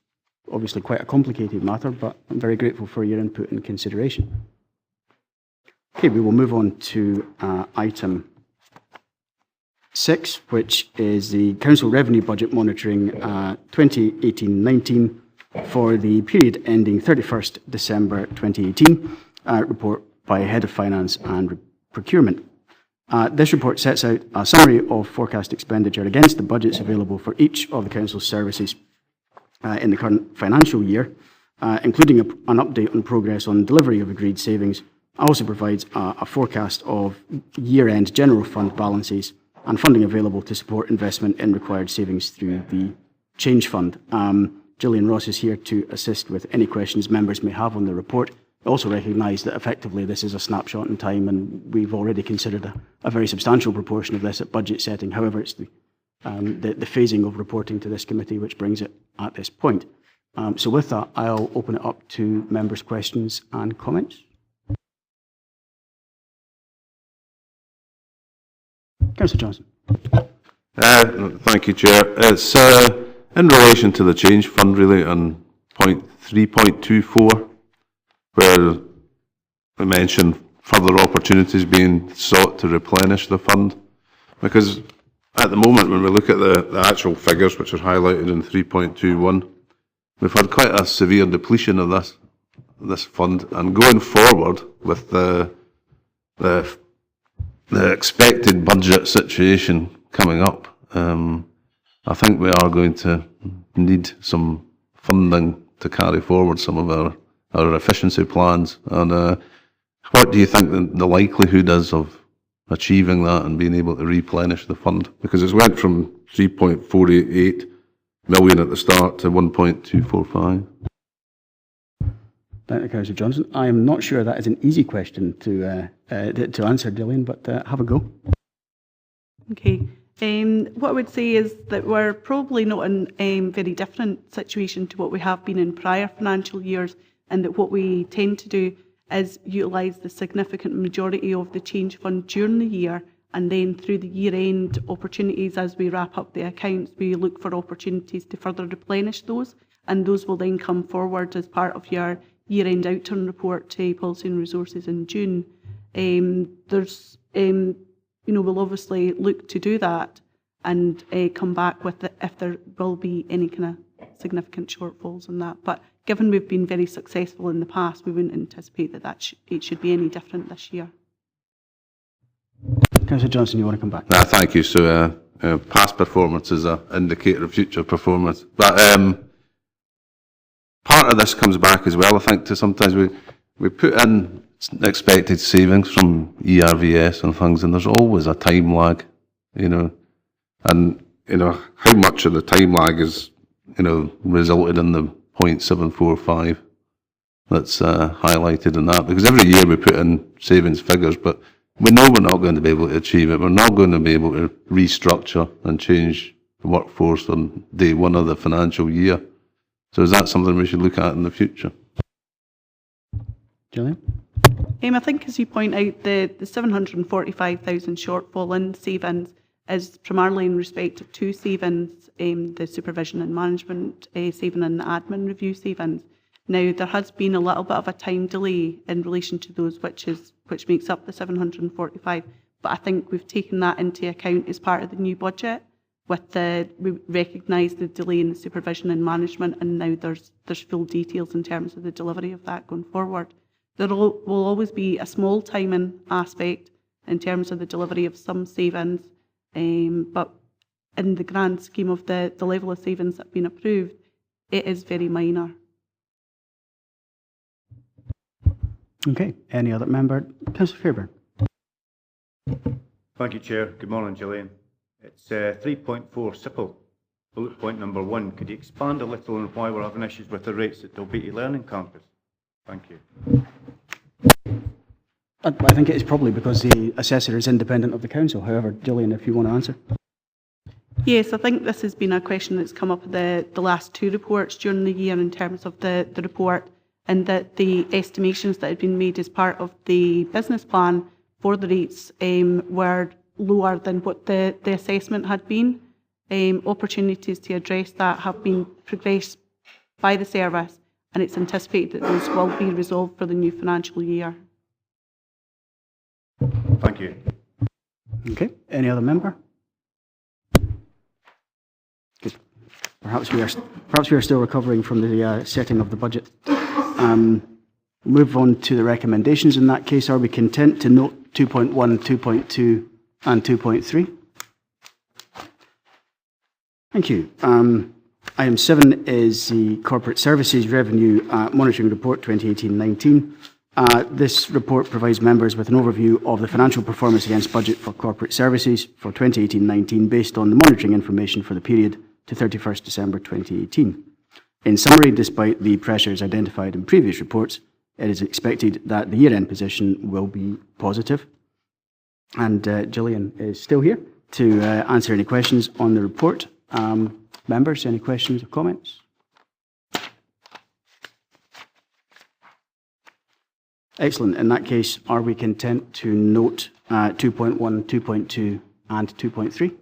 obviously quite a complicated matter, but I'm very grateful for your input and consideration. Okay, we will move on to item 6, which is the Council Revenue Budget Monitoring 2018-19 for the period ending 31st December 2018, report by Head of Finance and Procurement. This report sets out a summary of forecast expenditure against the budgets available for each of the Council's services in the current financial year, including an update on progress on delivery of agreed savings. Also provides a forecast of year-end general fund balances and funding available to support investment in required savings through the Change Fund. Gillian Ross is here to assist with any questions members may have on the report. I also recognise that effectively this is a snapshot in time, and we've already considered a very substantial proportion of this at budget setting. However, it's the phasing of reporting to this committee which brings it at this point. So with that, I'll open it up to members' questions and comments. Councillor Johnson. Thank you, Chair. It's in relation to the Change Fund, really, on point 3.24, where we mention further opportunities being sought to replenish the fund. Because at the moment, when we look at the actual figures, which are highlighted in 3.21, we've had quite a severe depletion of this fund. And going forward with the expected budget situation coming up, I think we are going to need some funding to carry forward some of our efficiency plans. And what do you think the likelihood is of achieving that and being able to replenish the fund, because it's went from 3.488 million at the start to 1.245. Thank you, Councillor Johnson. I am not sure that is an easy question to answer, Gillian, but have a go. Okay. What I would say is that we're probably not in a very different situation to what we have been in prior financial years, and that what we tend to do is utilise the significant majority of the change fund during the year, and then through the year-end opportunities as we wrap up the accounts, we look for opportunities to further replenish those, and those will then come forward as part of your year-end outturn report to Policy and Resources in June. We'll obviously look to do that and come back with if there will be any kind of significant shortfalls in that. But given we've been very successful in the past, we wouldn't anticipate that it should be any different this year. Councillor Johnson, you want to come back? Thank you. So past performance is an indicator of future performance. But part of this comes back as well, I think, to sometimes we put in expected savings from ERVS and things, and there's always a time lag, and how much of the time lag is resulted in the 0.745 that's highlighted in that, because every year we put in savings figures, but we know we're not going to be able to achieve it. We're not going to be able to restructure and change the workforce on day one of the financial year. So is that something we should look at in the future? Gillian? I think, as you point out, the 745,000 shortfall in savings is primarily in respect of two savings, the supervision and management saving and the admin review savings. Now, there has been a little bit of a time delay in relation to those, which makes up the 745, but I think we've taken that into account as part of the new budget. We recognise the delay in the supervision and management, and now there's full details in terms of the delivery of that going forward. There will always be a small timing aspect in terms of the delivery of some savings, but in the grand scheme of the level of savings that have been approved, it is very minor. Okay, any other member? Councillor Fairbairn. Thank you, Chair. Good morning, Gillian. It's 3.4 simple. Bullet point number 1. Could you expand a little on why we're having issues with the rates at Dalbeattie Learning Campus? Thank you. I think it is probably because the assessor is independent of the council. However, Gillian, if you want to answer. Yes, I think this has been a question that's come up in the last two reports during the year in terms of the report, and that the estimations that had been made as part of the business plan for the rates were lower than what the assessment had been. Opportunities to address that have been progressed by the service, and it's anticipated that those will be resolved for the new financial year. Thank you. Okay, any other member? Good. Perhaps we are still recovering from the setting of the budget. Move on to the recommendations. In that case, are we content to note 2.1, 2.2 and 2.3? Thank you. Item 7 is the Corporate Services Revenue Monitoring Report 2018-19. This report provides members with an overview of the financial performance against budget for corporate services for 2018-19 based on the monitoring information for the period to 31st December 2018. In summary, despite the pressures identified in previous reports, it is expected that the year-end position will be positive. And Gillian is still here to answer any questions on the report. Members, any questions or comments? Excellent. In that case, are we content to note 2.1, 2.2 and 2.3?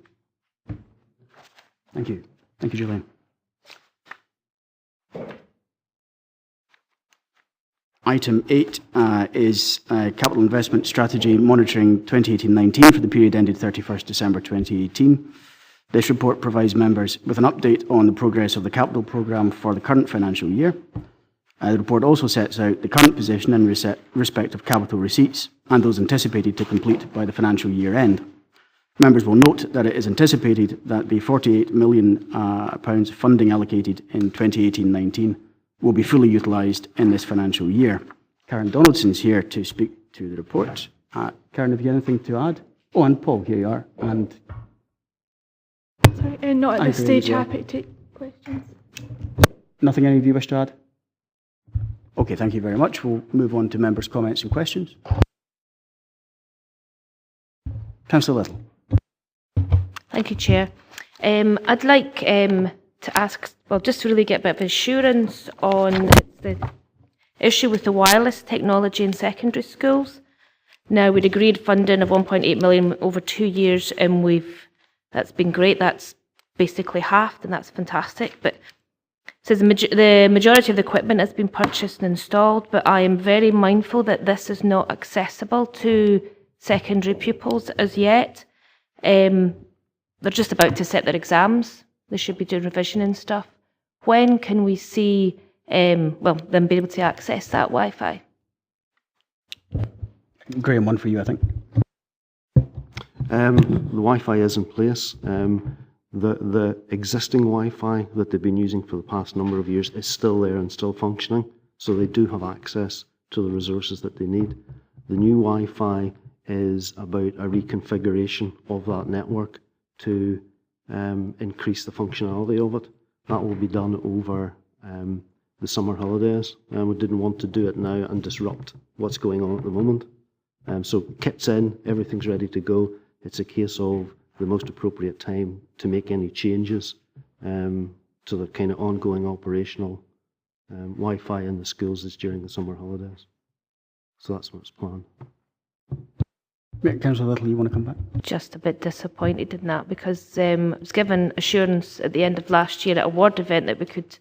Thank you. Thank you, Gillian. Item 8 is Capital Investment Strategy Monitoring 2018-19 for the period ended 31st December 2018. This report provides members with an update on the progress of the capital programme for the current financial year. The report also sets out the current position in respect of capital receipts and those anticipated to complete by the financial year end. Members will note that it is anticipated that the £48 million funding allocated in 2018-19 will be fully utilised in this financial year. Karen Donaldson is here to speak to the report. Karen, have you anything to add? Oh, and Paul, here you are. And Sorry, not at I this agree stage. as well. Happy to take questions. nothing any of you wish to add? Okay, thank you very much. We'll move on to members' comments and questions. Councillor Little. Thank you, Chair. I'd like to ask, well, just to really get a bit of assurance on the issue with the wireless technology in secondary schools. Now, we'd agreed funding of 1.8 million over 2 years, and that's been great. That's basically halved, and that's fantastic. But it says the majority of the equipment has been purchased and installed, but I am very mindful that this is not accessible to secondary pupils as yet. They're just about to set their exams. They should be doing revision and stuff. When can we see them be able to access that Wi-Fi? Graham, one for you, I think. The Wi-Fi is in place. The existing Wi-Fi that they've been using for the past number of years is still there and still functioning, so they do have access to the resources that they need. The new Wi-Fi is about a reconfiguration of that network to increase the functionality of it. That will be done over the summer holidays, and we didn't want to do it now and disrupt what's going on at the moment. So kit's in, everything's ready to go. It's a case of the most appropriate time to make any changes to the kind of ongoing operational Wi-Fi in the schools is during the summer holidays. So that's what's planned. Yeah, Councillor Little, you want to come back? Just a bit disappointed in that, because I was given assurance at the end of last year at a ward event that we could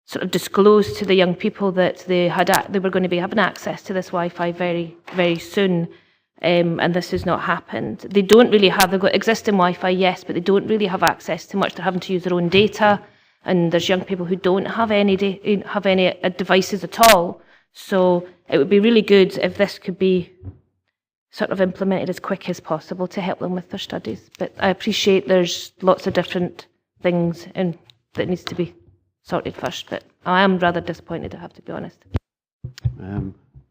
sort of disclose to the young people that they were going to be having access to this Wi-Fi very, very soon, and this has not happened. They don't really have, they've got existing Wi-Fi, yes, but they don't really have access to much. They're having to use their own data, and there's young people who don't have any devices at all. So it would be really good if this could be sort of implemented as quick as possible to help them with their studies. But I appreciate there's lots of different things that needs to be sorted first, but I am rather disappointed, I have to be honest.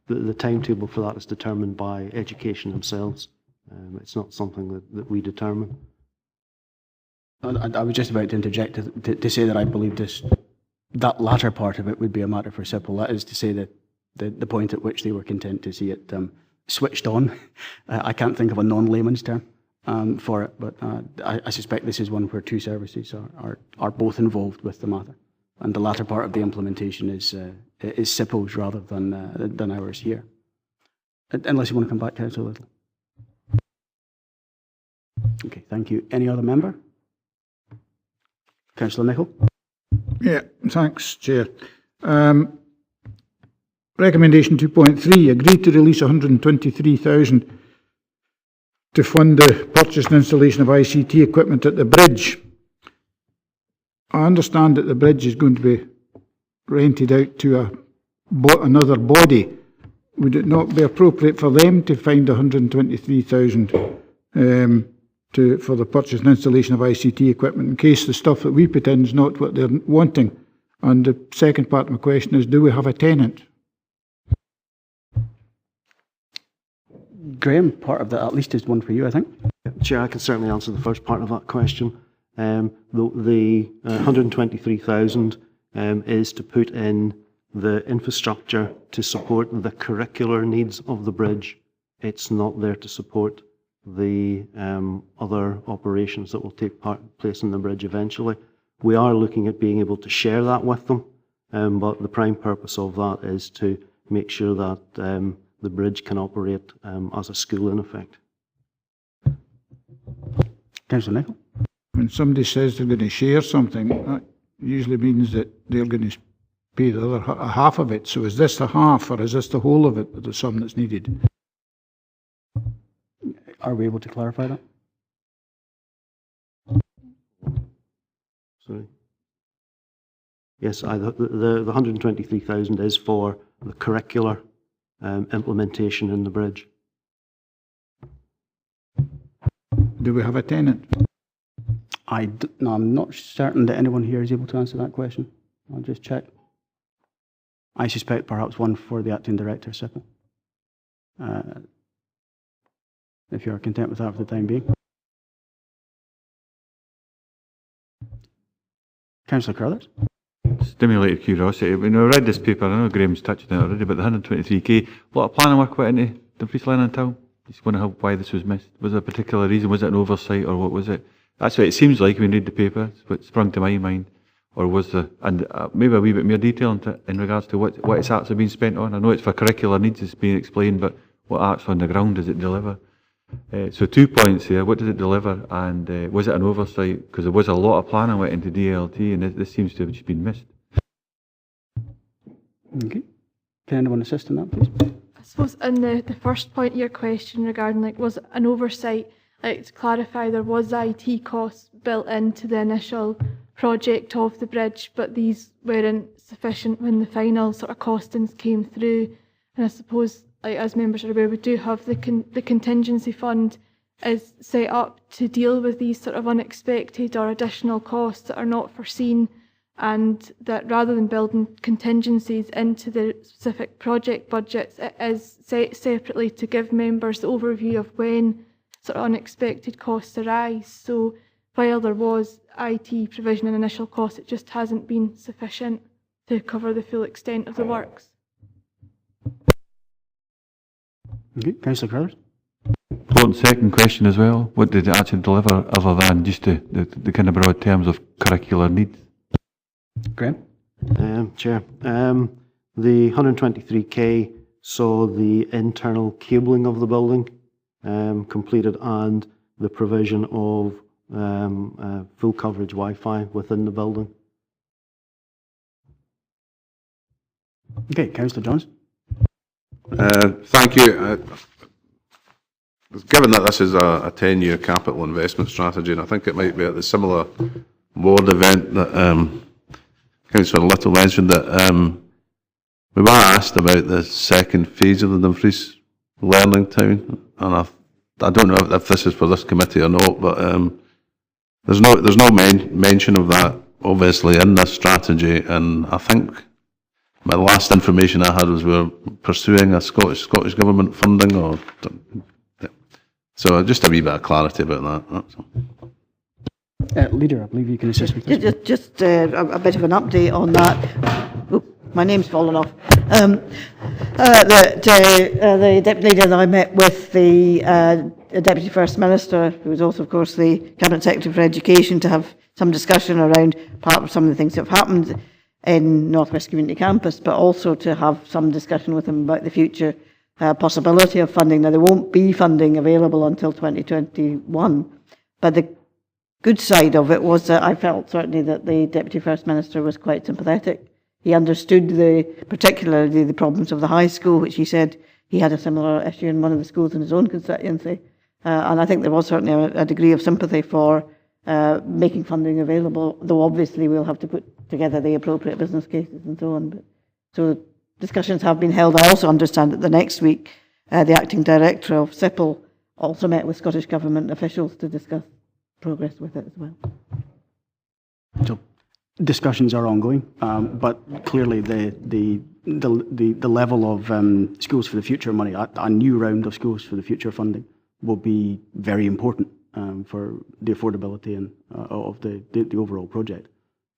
The timetable for that is determined by education themselves. It's not something that we determine. I was just about to interject to say that I believe that latter part of it would be a matter for SIPL. That is to say that the point at which they were content to see it switched on. I can't think of a non-layman's term for it, but I suspect this is one where two services are both involved with the matter. And the latter part of the implementation is SIPL's rather than ours here. Unless you want to come back, Councillor Little. Okay, thank you. Any other member? Councillor Nicholl. Yeah, thanks, Chair. Recommendation 2.3, agreed to release 123,000 to fund the purchase and installation of ICT equipment at the bridge. I understand that the bridge is going to be rented out to another body. Would it not be appropriate for them to find 123,000 for the purchase and installation of ICT equipment in case the stuff that we put in is not what they're wanting? And the second part of my question is, do we have a tenant? Graham, part of that at least is one for you, I think. Chair, I can certainly answer the first part of that question. The 123,000 is to put in the infrastructure to support the curricular needs of the bridge. It's not there to support the other operations that will take place in the bridge eventually. We are looking at being able to share that with them, but the prime purpose of that is to make sure that the bridge can operate as a school in effect. Councillor Nicholl. When somebody says they're going to share something, that usually means that they're going to pay the other half of it. So is this the half, or is this the whole of it, the sum that's needed? Are we able to clarify that? Sorry. Yes, the 123,000 is for the curricular implementation in the bridge. Do we have a tenant? No, I'm not certain that anyone here is able to answer that question. I'll just check. I suspect perhaps one for the Acting Director, SIPL. if you're content with that for the time being. Councillor Carruthers? Stimulated curiosity. When I read this paper, I know Graham's touched on it already, but the 123k, a lot of planning work went into Dumfries and Galloway. Just want to help why this was missed. Was there a particular reason? Was it an oversight or what was it? That's what it seems like when you read the paper. It's what sprung to my mind. Or was there, and maybe a wee bit more detail in regards to what it's actually being spent on. I know it's for curricular needs, it's being explained, but what actually on the ground does it deliver? So 2 points here. What does it deliver? And was it an oversight? Because there was a lot of planning went into DLT, and this seems to have just been missed. Okay. Can anyone assist in that, please? I suppose in the first point of your question regarding was it an oversight, to clarify, there was IT costs built into the initial project of the bridge, but these weren't sufficient when the final sort of costings came through. And I suppose, as members are aware, we do have the contingency fund is set up to deal with these sort of unexpected or additional costs that are not foreseen, and that rather than building contingencies into the specific project budgets, it is set separately to give members the overview of when sort of unexpected costs arise. So while there was IT provision and initial costs, it just hasn't been sufficient to cover the full extent of the works. Okay, Councillor Carruthers? Important second question as well. What did it actually deliver other than just the kind of broad terms of curricular needs? Graham? Chair, the 123k saw the internal cabling of the building completed and the provision of full coverage Wi-Fi within the building. Okay, Councillor Johnson? Thank you. Given that this is a 10-year capital investment strategy, and I think it might be at the similar ward event that Councillor Little mentioned, that we were asked about the second phase of the Dumfries Learning Town, and I don't know if this is for this committee or not, but there's no mention of that obviously in this strategy, and I think my last information I had was we were pursuing a Scottish Government funding, or so just a wee bit of clarity about that. That's all. Leader, I believe you can assist with this. Just a bit of an update on that. Oop, my name's fallen off. The Deputy Leader that I met with the Deputy First Minister, who was also, of course, the Cabinet Secretary for Education, to have some discussion around part of some of the things that have happened in North West Community Campus, but also to have some discussion with him about the future possibility of funding. Now, there won't be funding available until 2021, but the good side of it was that I felt certainly that the Deputy First Minister was quite sympathetic. He understood particularly the problems of the high school, which he said he had a similar issue in one of the schools in his own constituency. And I think there was certainly a degree of sympathy for making funding available, though obviously we'll have to put together the appropriate business cases and so on. But, so discussions have been held. I also understand that the next week the Acting Director of SIPL also met with Scottish Government officials to discuss progress with it as well. So discussions are ongoing, but clearly the level of Schools for the Future money, a new round of Schools for the Future funding, will be very important for the affordability and of the overall project.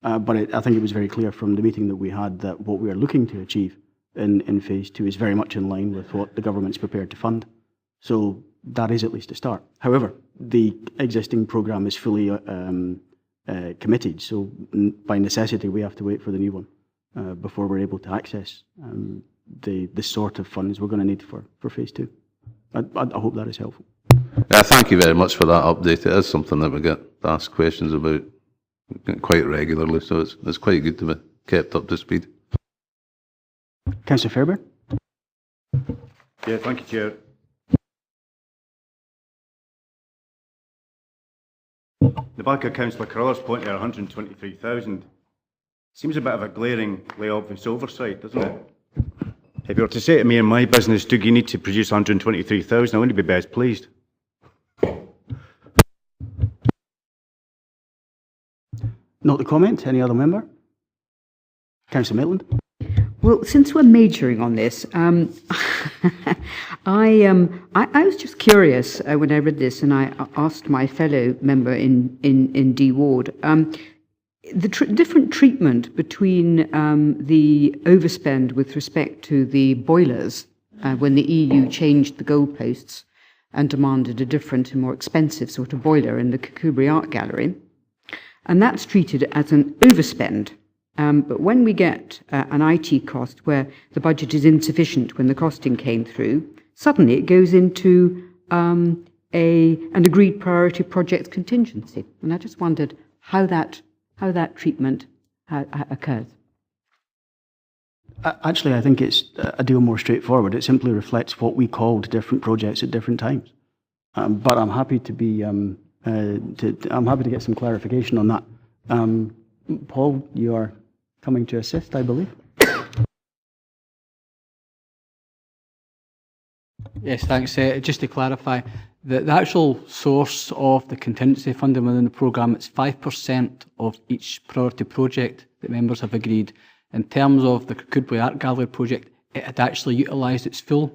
But I think it was very clear from the meeting that we had that what we are looking to achieve in phase 2 is very much in line with what the government's prepared to fund. So that is at least a start. However, the existing programme is fully committed, so by necessity we have to wait for the new one before we're able to access the sort of funds we're going to need for phase 2. I hope that is helpful. Thank you very much for that update. It is something that we get asked questions about quite regularly, so it's quite good to be kept up to speed. Councillor Fairbairn? Yeah, thank you, Chair. The back of Councillor Carruthers' point there, 123,000, seems a bit of a glaringly obvious oversight, doesn't it? If you were to say to me in my business, Doug, you need to produce 123,000, I wouldn't be best pleased. Not the comment. Any other member? Councillor Maitland? Well, since we're majoring on this, I was just curious when I read this, and I asked my fellow member in D Ward, the different treatment between the overspend with respect to the boilers when the EU changed the goalposts and demanded a different and more expensive sort of boiler in the Kukubri Art Gallery. And that's treated as an overspend. But when we get an IT cost where the budget is insufficient when the costing came through, suddenly it goes into an agreed priority project contingency. And I just wondered how that treatment occurs. Actually, I think it's a deal more straightforward. It simply reflects what we called different projects at different times. But I'm happy to be I'm happy to get some clarification on that. Paul, you are coming to assist, I believe. Yes, thanks. Just to clarify, the actual source of the contingency funding within the programme, it's 5% of each priority project that members have agreed. In terms of the Kukubri Art Gallery project, it had actually utilised its full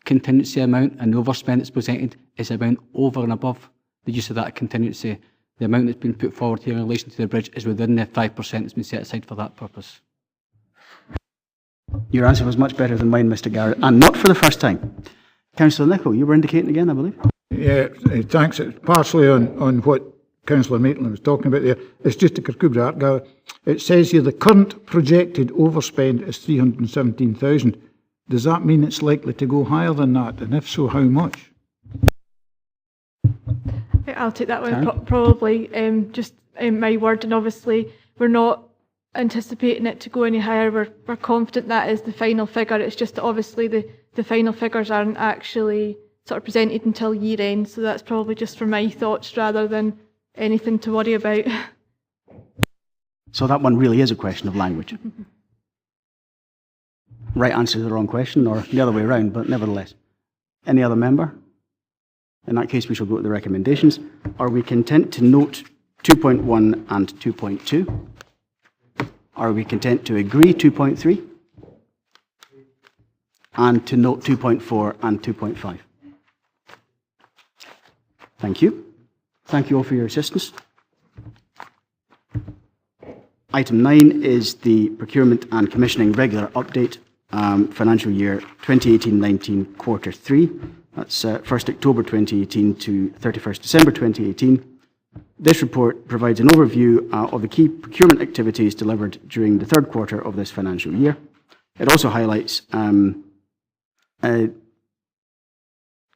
contingency amount, and the overspend that's presented is amount over and above the use of that contingency. The amount that's been put forward here in relation to the bridge is within the 5% that's been set aside for that purpose. Your answer was much better than mine, Mr. Garrett, and not for the first time. Councillor Nicholl, you were indicating again, I believe. Yeah, thanks. It's partially on what Councillor Maitland was talking about there. It's just the Kukubri Art Gallery. It says here the current projected overspend is 317,000. Does that mean it's likely to go higher than that? And if so, how much? I'll take that one. Probably just my word, and obviously we're not anticipating it to go any higher. We're confident that is the final figure. It's just that obviously the final figures aren't actually sort of presented until year end, so that's probably just for my thoughts rather than anything to worry about. So that one really is a question of language. Right answer to the wrong question, or the other way around, but nevertheless. Any other member? In that case, we shall go to the recommendations. Are we content to note 2.1 and 2.2? Are we content to agree 2.3? And to note 2.4 and 2.5? Thank you. Thank you all for your assistance. Item 9 is the Procurement and Commissioning Regular Update, financial year 2018-19, Quarter 3. That's 1st October 2018 to 31st December 2018. This report provides an overview of the key procurement activities delivered during the third quarter of this financial year. It also highlights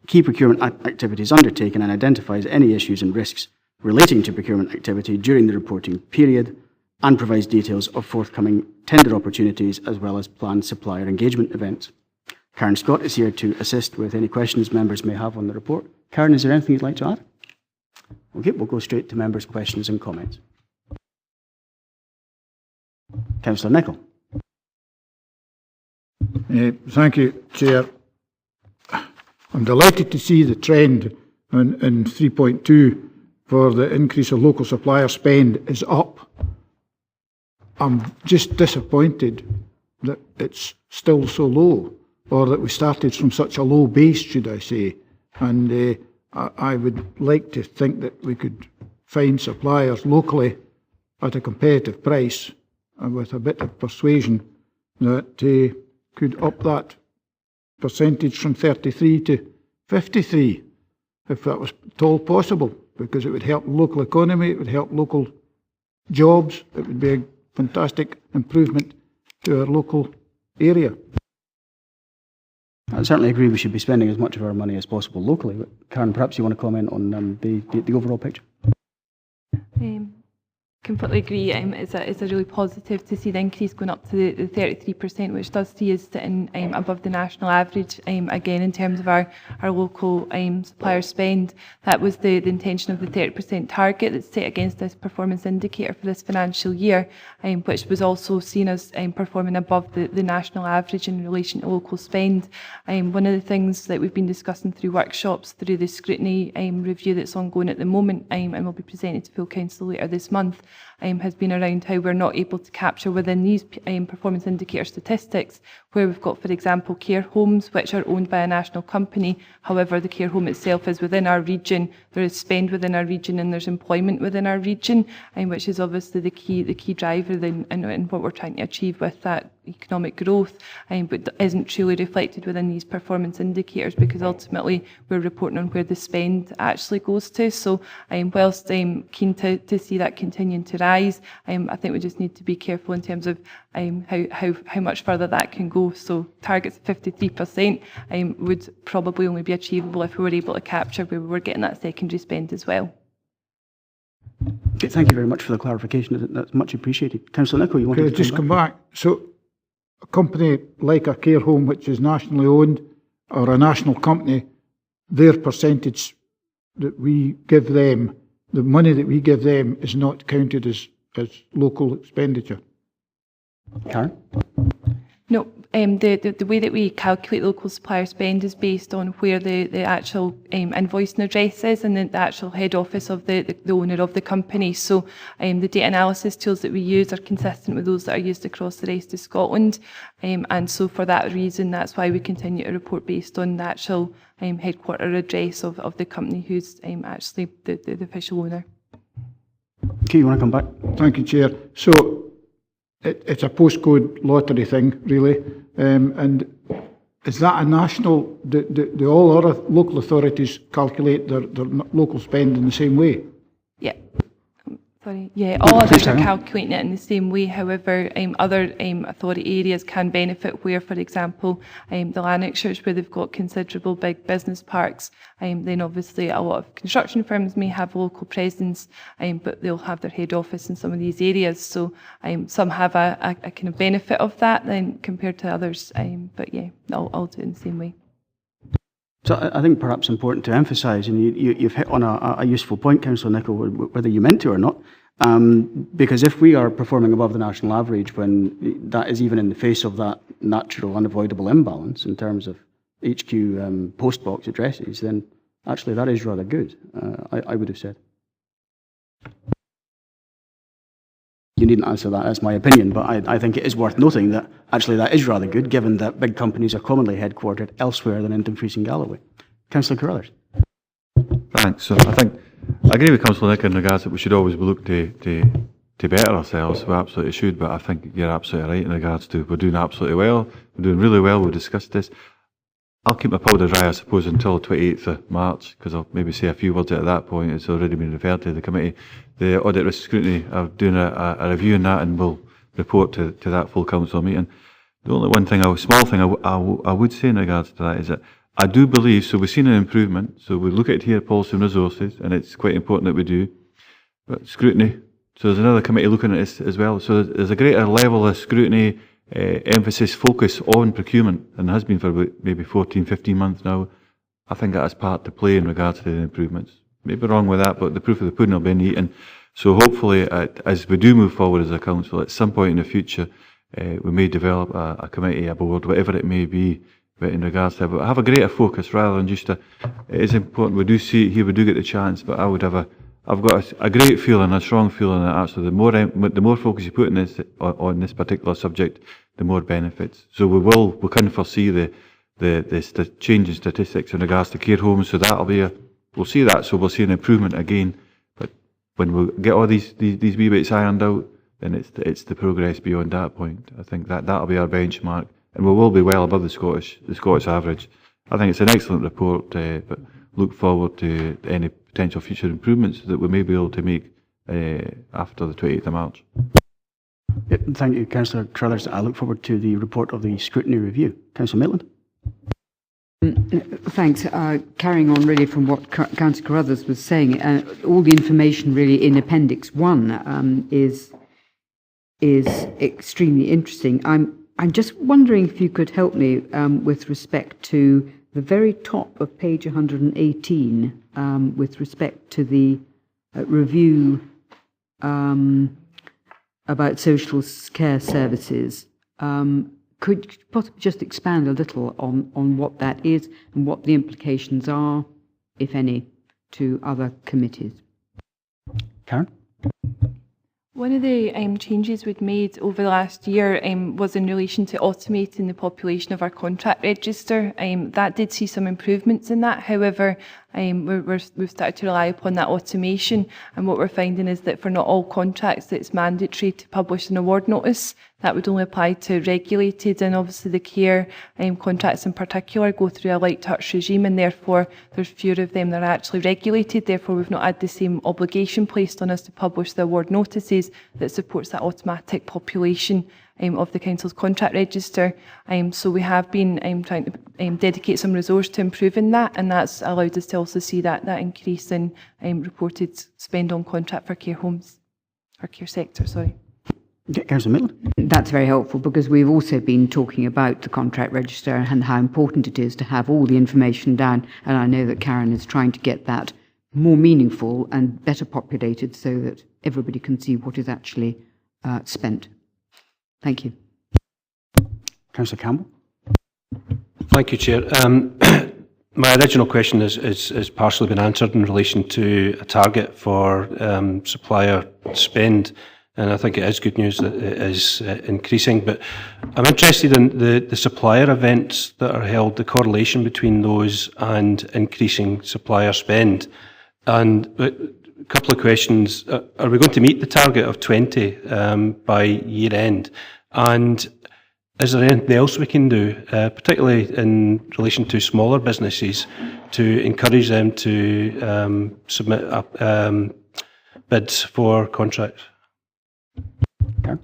key procurement activities undertaken and identifies any issues and risks relating to procurement activity during the reporting period, and provides details of forthcoming tender opportunities as well as planned supplier engagement events. Karen Scott is here to assist with any questions members may have on the report. Karen, is there anything you'd like to add? Okay, we'll go straight to members' questions and comments. Councillor Nicholl. Thank you, Chair. I'm delighted to see the trend in 3.2 for the increase of local supplier spend is up. I'm just disappointed that it's still so low, or that we started from such a low base, should I say. And I would like to think that we could find suppliers locally at a competitive price and with a bit of persuasion that could up that percentage from 33 to 53, if that was at all possible, because it would help the local economy, it would help local jobs, it would be a fantastic improvement to our local area. I certainly agree we should be spending as much of our money as possible locally. But Karen, perhaps you want to comment on the overall picture? Completely agree. It's a really positive to see the increase going up to the 33%, which does see us sitting above the national average again in terms of our local supplier spend. That was the intention of the 30% target that's set against this performance indicator for this financial year, which was also seen as performing above the national average in relation to local spend. One of the things that we've been discussing through workshops, through the scrutiny review that's ongoing at the moment and will be presented to full council later this month, has been around how we're not able to capture within these performance indicator statistics, where we've got, for example, care homes which are owned by a national company. However, the care home itself is within our region, there is spend within our region, and there's employment within our region, which is obviously the key driver in what we're trying to achieve with that economic growth, but isn't truly reflected within these performance indicators, because ultimately we're reporting on where the spend actually goes to. So whilst I'm keen to see that continuing to rise, I think we just need to be careful in terms of how much further that can go. So targets of 53% would probably only be achievable if we were able to capture where we were getting that secondary spend as well. Okay, thank you very much for the clarification. That's much appreciated. Councillor Nicholl, you want to just come back? So a company like a care home which is nationally owned or a national company, their percentage that we give them, the money that we give them is not counted as local expenditure. Karen? No, the way that we calculate local supplier spend is based on where the actual invoicing address is and the actual head office of the owner of the company. So the data analysis tools that we use are consistent with those that are used across the rest of Scotland. And so for that reason, that's why we continue to report based on the actual headquarter address of the company who's actually the official owner. Okay, you want to come back? Thank you, Chair. So it's a postcode lottery thing, really. And is that a national, do all other local authorities calculate their local spend in the same way? Yeah. Sorry. Yeah, all others are calculating it in the same way. However, other authority areas can benefit where, for example, the Lanarkshires, where they've got considerable big business parks, then obviously a lot of construction firms may have a local presence, but they'll have their head office in some of these areas. So some have a kind of benefit of that then compared to others. But yeah, I'll do it in the same way. So I think perhaps important to emphasise, and you've hit on a useful point, Councillor Nicholl, whether you meant to or not, because if we are performing above the national average, when that is even in the face of that natural unavoidable imbalance in terms of HQ postbox addresses, then actually that is rather good, I would have said. You needn't answer that as my opinion, but I think it is worth noting that actually that is rather good, given that big companies are commonly headquartered elsewhere than in Dumfries and Galloway. Councillor Carruthers. Thanks. So I think I agree with Councillor Nick in regards that we should always look to better ourselves. We absolutely should, but I think you're absolutely right in regards to we're doing absolutely well. We're doing really well. We've discussed this. I'll keep my powder dry, I suppose, until 28th of March, because I'll maybe say a few words at that point. It's already been referred to the committee. The Audit Risk Scrutiny are doing a review on that, and we'll report to that full council meeting. The only one thing, small thing I would say in regards to that is that I do believe, so we've seen an improvement, so we look at it here, policy and resources, and it's quite important that we do, but scrutiny, so there's another committee looking at this as well, so there's a greater level of scrutiny, emphasis, focus on procurement, and has been for about maybe 14, 15 months now. I think that has part to play in regards to the improvements. Maybe wrong with that, but the proof of the pudding will be in the eating. So hopefully, as we do move forward as a council, at some point in the future, we may develop a committee, a board, whatever it may be, but in regards to but have a greater focus rather than just it is important. We do see it here, we do get the chance, but I would have I've got a great feeling, a strong feeling that actually the more focus you put in this on this particular subject, the more benefits. So we can foresee the change in statistics in regards to care homes. So that'll be we'll see that. So we'll see an improvement again. But when we get all these wee bits ironed out, then it's the progress beyond that point. I think that'll be our benchmark, and we will be well above the Scottish average. I think it's an excellent report, but look forward to any potential future improvements that we may be able to make after the 28th of March. Thank you, Councillor Carruthers. I look forward to the report of the scrutiny review. Councillor Maitland. Thanks. Carrying on really from what Councillor Carruthers was saying, all the information really in Appendix 1 is extremely interesting. I'm just wondering if you could help me with respect to the very top of page 118 with respect to the review about social care services. Could you possibly just expand a little on what that is and what the implications are, if any, to other committees? Karen? One of the changes we'd made over the last year was in relation to automating the population of our contract register. That did see some improvements in that. However, we've started to rely upon that automation, and what we're finding is that for not all contracts it's mandatory to publish an award notice. That would only apply to regulated, and obviously the care contracts in particular go through a light touch regime, and therefore there's fewer of them that are actually regulated. Therefore we've not had the same obligation placed on us to publish the award notices that supports that automatic population of the Council's contract register. So we have been trying to dedicate some resource to improving that, and that's allowed us to also see that increase in reported spend on contract for care homes, or care sector, sorry. Councillor Maitland. That's very helpful, because we've also been talking about the contract register and how important it is to have all the information down, and I know that Karen is trying to get that more meaningful and better populated so that everybody can see what is actually spent. Thank you. Councillor Campbell. Thank you, Chair. My original question is partially been answered in relation to a target for supplier spend, and I think it is good news that it is increasing. But I'm interested in the supplier events that are held, the correlation between those and increasing supplier spend. And a couple of questions. Are we going to meet the target of 20 by year end? And is there anything else we can do, particularly in relation to smaller businesses, to encourage them to submit bids for contracts? Okay.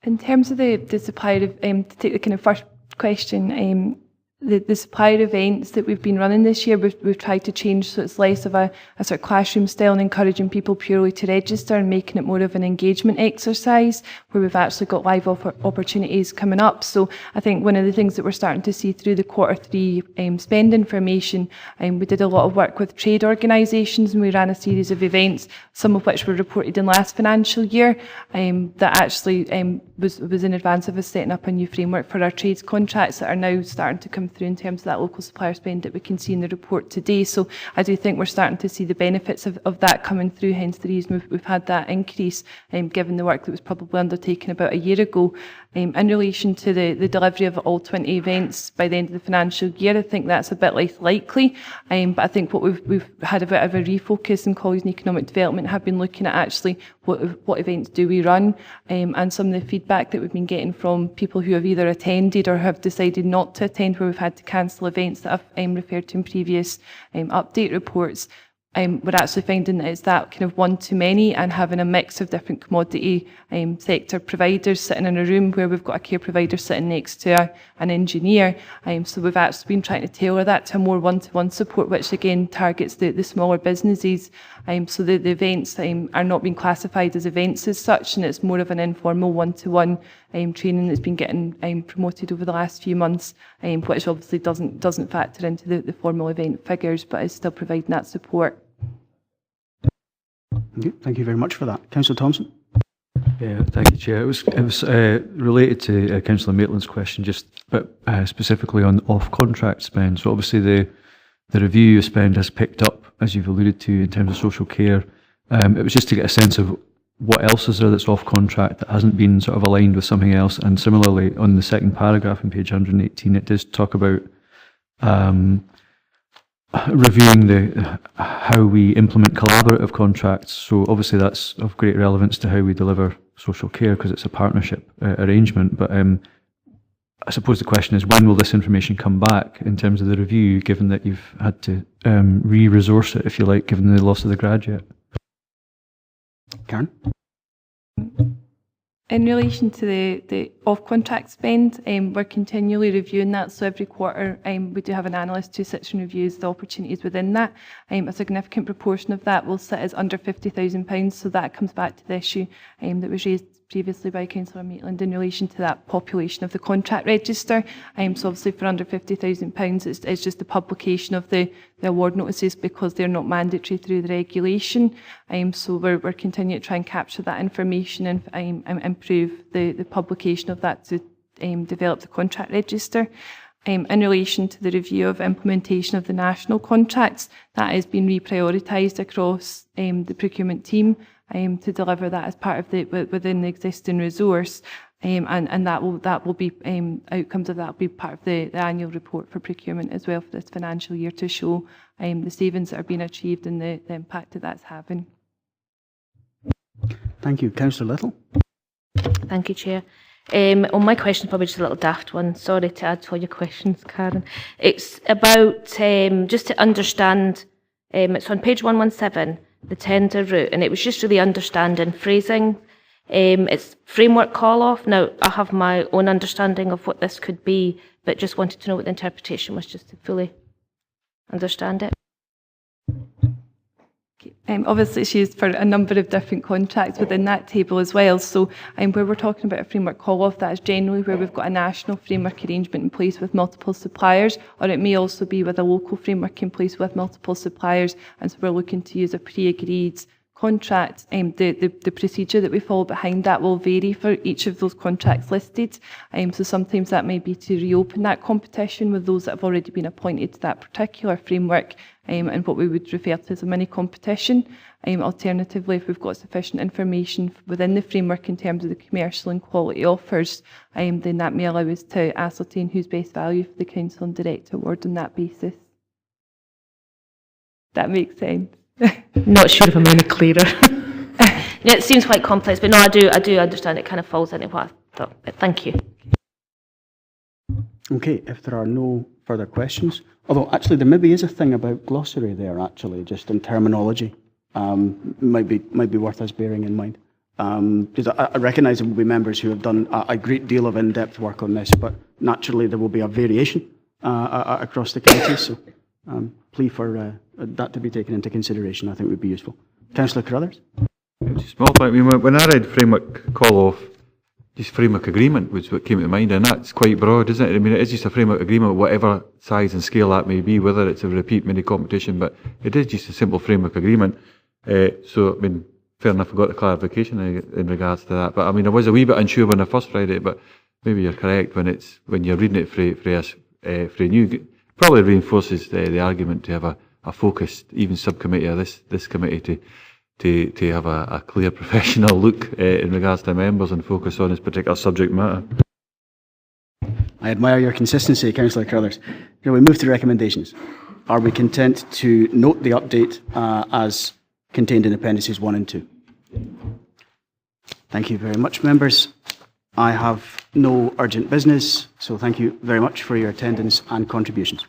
In terms of the supplier, to take the kind of first question, the supplier events that we've been running this year, we've tried to change so it's less of a sort of classroom style and encouraging people purely to register and making it more of an engagement exercise where we've actually got live opportunities coming up. So I think one of the things that we're starting to see through the Q3 spend information, we did a lot of work with trade organisations, and we ran a series of events, some of which were reported in last financial year, that actually was in advance of us setting up a new framework for our trades contracts that are now starting to come through in terms of that local supplier spend that we can see in the report today. So I do think we're starting to see the benefits of that coming through, hence the reason we've had that increase, given the work that was probably undertaken about a year ago. In relation to the delivery of all 20 events by the end of the financial year, I think that's a bit less likely, but I think what we've had a bit of a refocus in Colleagues in Economic Development have been looking at actually what events do we run, and some of the feedback that we've been getting from people who have either attended or have decided not to attend, where we've had to cancel events that I've referred to in previous update reports. We're actually finding that it's that kind of one-to-many, and having a mix of different commodity sector providers sitting in a room where we've got a care provider sitting next to an engineer. So we've actually been trying to tailor that to a more one-to-one support, which again targets the smaller businesses. So the events are not being classified as events as such, and it's more of an informal one-to-one training that's been getting promoted over the last few months, which obviously doesn't factor into the formal event figures, but is still providing that support. Okay, thank you very much for that. Councillor Thompson. Yeah, thank you, Chair. It was related to Councillor Maitland's question, but specifically on off-contract spend. So obviously the review of spend has picked up, as you've alluded to, in terms of social care. It was just to get a sense of what else is there that's off-contract that hasn't been sort of aligned with something else. And similarly, on the second paragraph on page 118, it does talk about reviewing how we implement collaborative contracts. So obviously that's of great relevance to how we deliver social care, because it's a partnership arrangement. But I suppose the question is, when will this information come back in terms of the review, given that you've had to re-resource it, if you like, given the loss of the graduate? Karen? In relation to the off-contract spend, we're continually reviewing that. So every quarter we do have an analyst who sits and reviews the opportunities within that. A significant proportion of that will sit as under £50,000. So that comes back to the issue that was raised previously by Councillor Maitland in relation to that population of the contract register. So obviously for under £50,000 it's just the publication of the award notices, because they're not mandatory through the regulation. So we're continuing to try and capture that information and improve the publication of that to develop the contract register. In relation to the review of implementation of the national contracts, that has been reprioritised across the procurement team to deliver that as part of the within the existing resource, and that will be outcomes of that will be part of the annual report for procurement as well for this financial year to show the savings that are being achieved and the impact that that's having. Thank you. Councillor Little. Thank you, Chair. On my question, probably just a little daft one. Sorry to add to all your questions, Karen. It's about, just to understand, it's on page 117, the tender route, and it was just really understanding phrasing. It's framework call-off. Now, I have my own understanding of what this could be, but just wanted to know what the interpretation was, just to fully understand it. Obviously, it's used for a number of different contracts within that table as well. So where we're talking about a framework call-off, that is generally where we've got a national framework arrangement in place with multiple suppliers, or it may also be with a local framework in place with multiple suppliers. And so we're looking to use a pre-agreed contract. The procedure that we follow behind that will vary for each of those contracts listed. So sometimes that may be to reopen that competition with those that have already been appointed to that particular framework, and what we would refer to as a mini competition. Alternatively, if we've got sufficient information within the framework in terms of the commercial and quality offers, then that may allow us to ascertain who's best value for the council and direct award on that basis. That makes sense. Not sure if I'm any clearer. Yeah, it seems quite complex, but no, I do understand it kind of falls into what I thought. But thank you. Okay, if there are no further questions, although actually there maybe is a thing about glossary there actually, just in terminology, might be worth us bearing in mind. Because I recognise there will be members who have done a great deal of in-depth work on this, but naturally there will be a variation across the county, so plea for that to be taken into consideration, I think would be useful. Councillor Carruthers? Just a small point. I mean, when I read framework call-off, just framework agreement was what came to mind, and that's quite broad, isn't it? I mean, it is just a framework agreement, whatever size and scale that may be, whether it's a repeat mini competition, but it is just a simple framework agreement. So, I mean, fair enough, I got the clarification in regards to that. But I mean, I was a wee bit unsure when I first read it, but maybe you're correct when you're reading it for new. Probably reinforces the argument to have a focused, even subcommittee or this committee to have a clear professional look in regards to members and focus on this particular subject matter. I admire your consistency, Councillor Carruthers. Shall we move to recommendations? Are we content to note the update as contained in appendices 1 and 2? Thank you very much, members. I have no urgent business, so thank you very much for your attendance and contributions.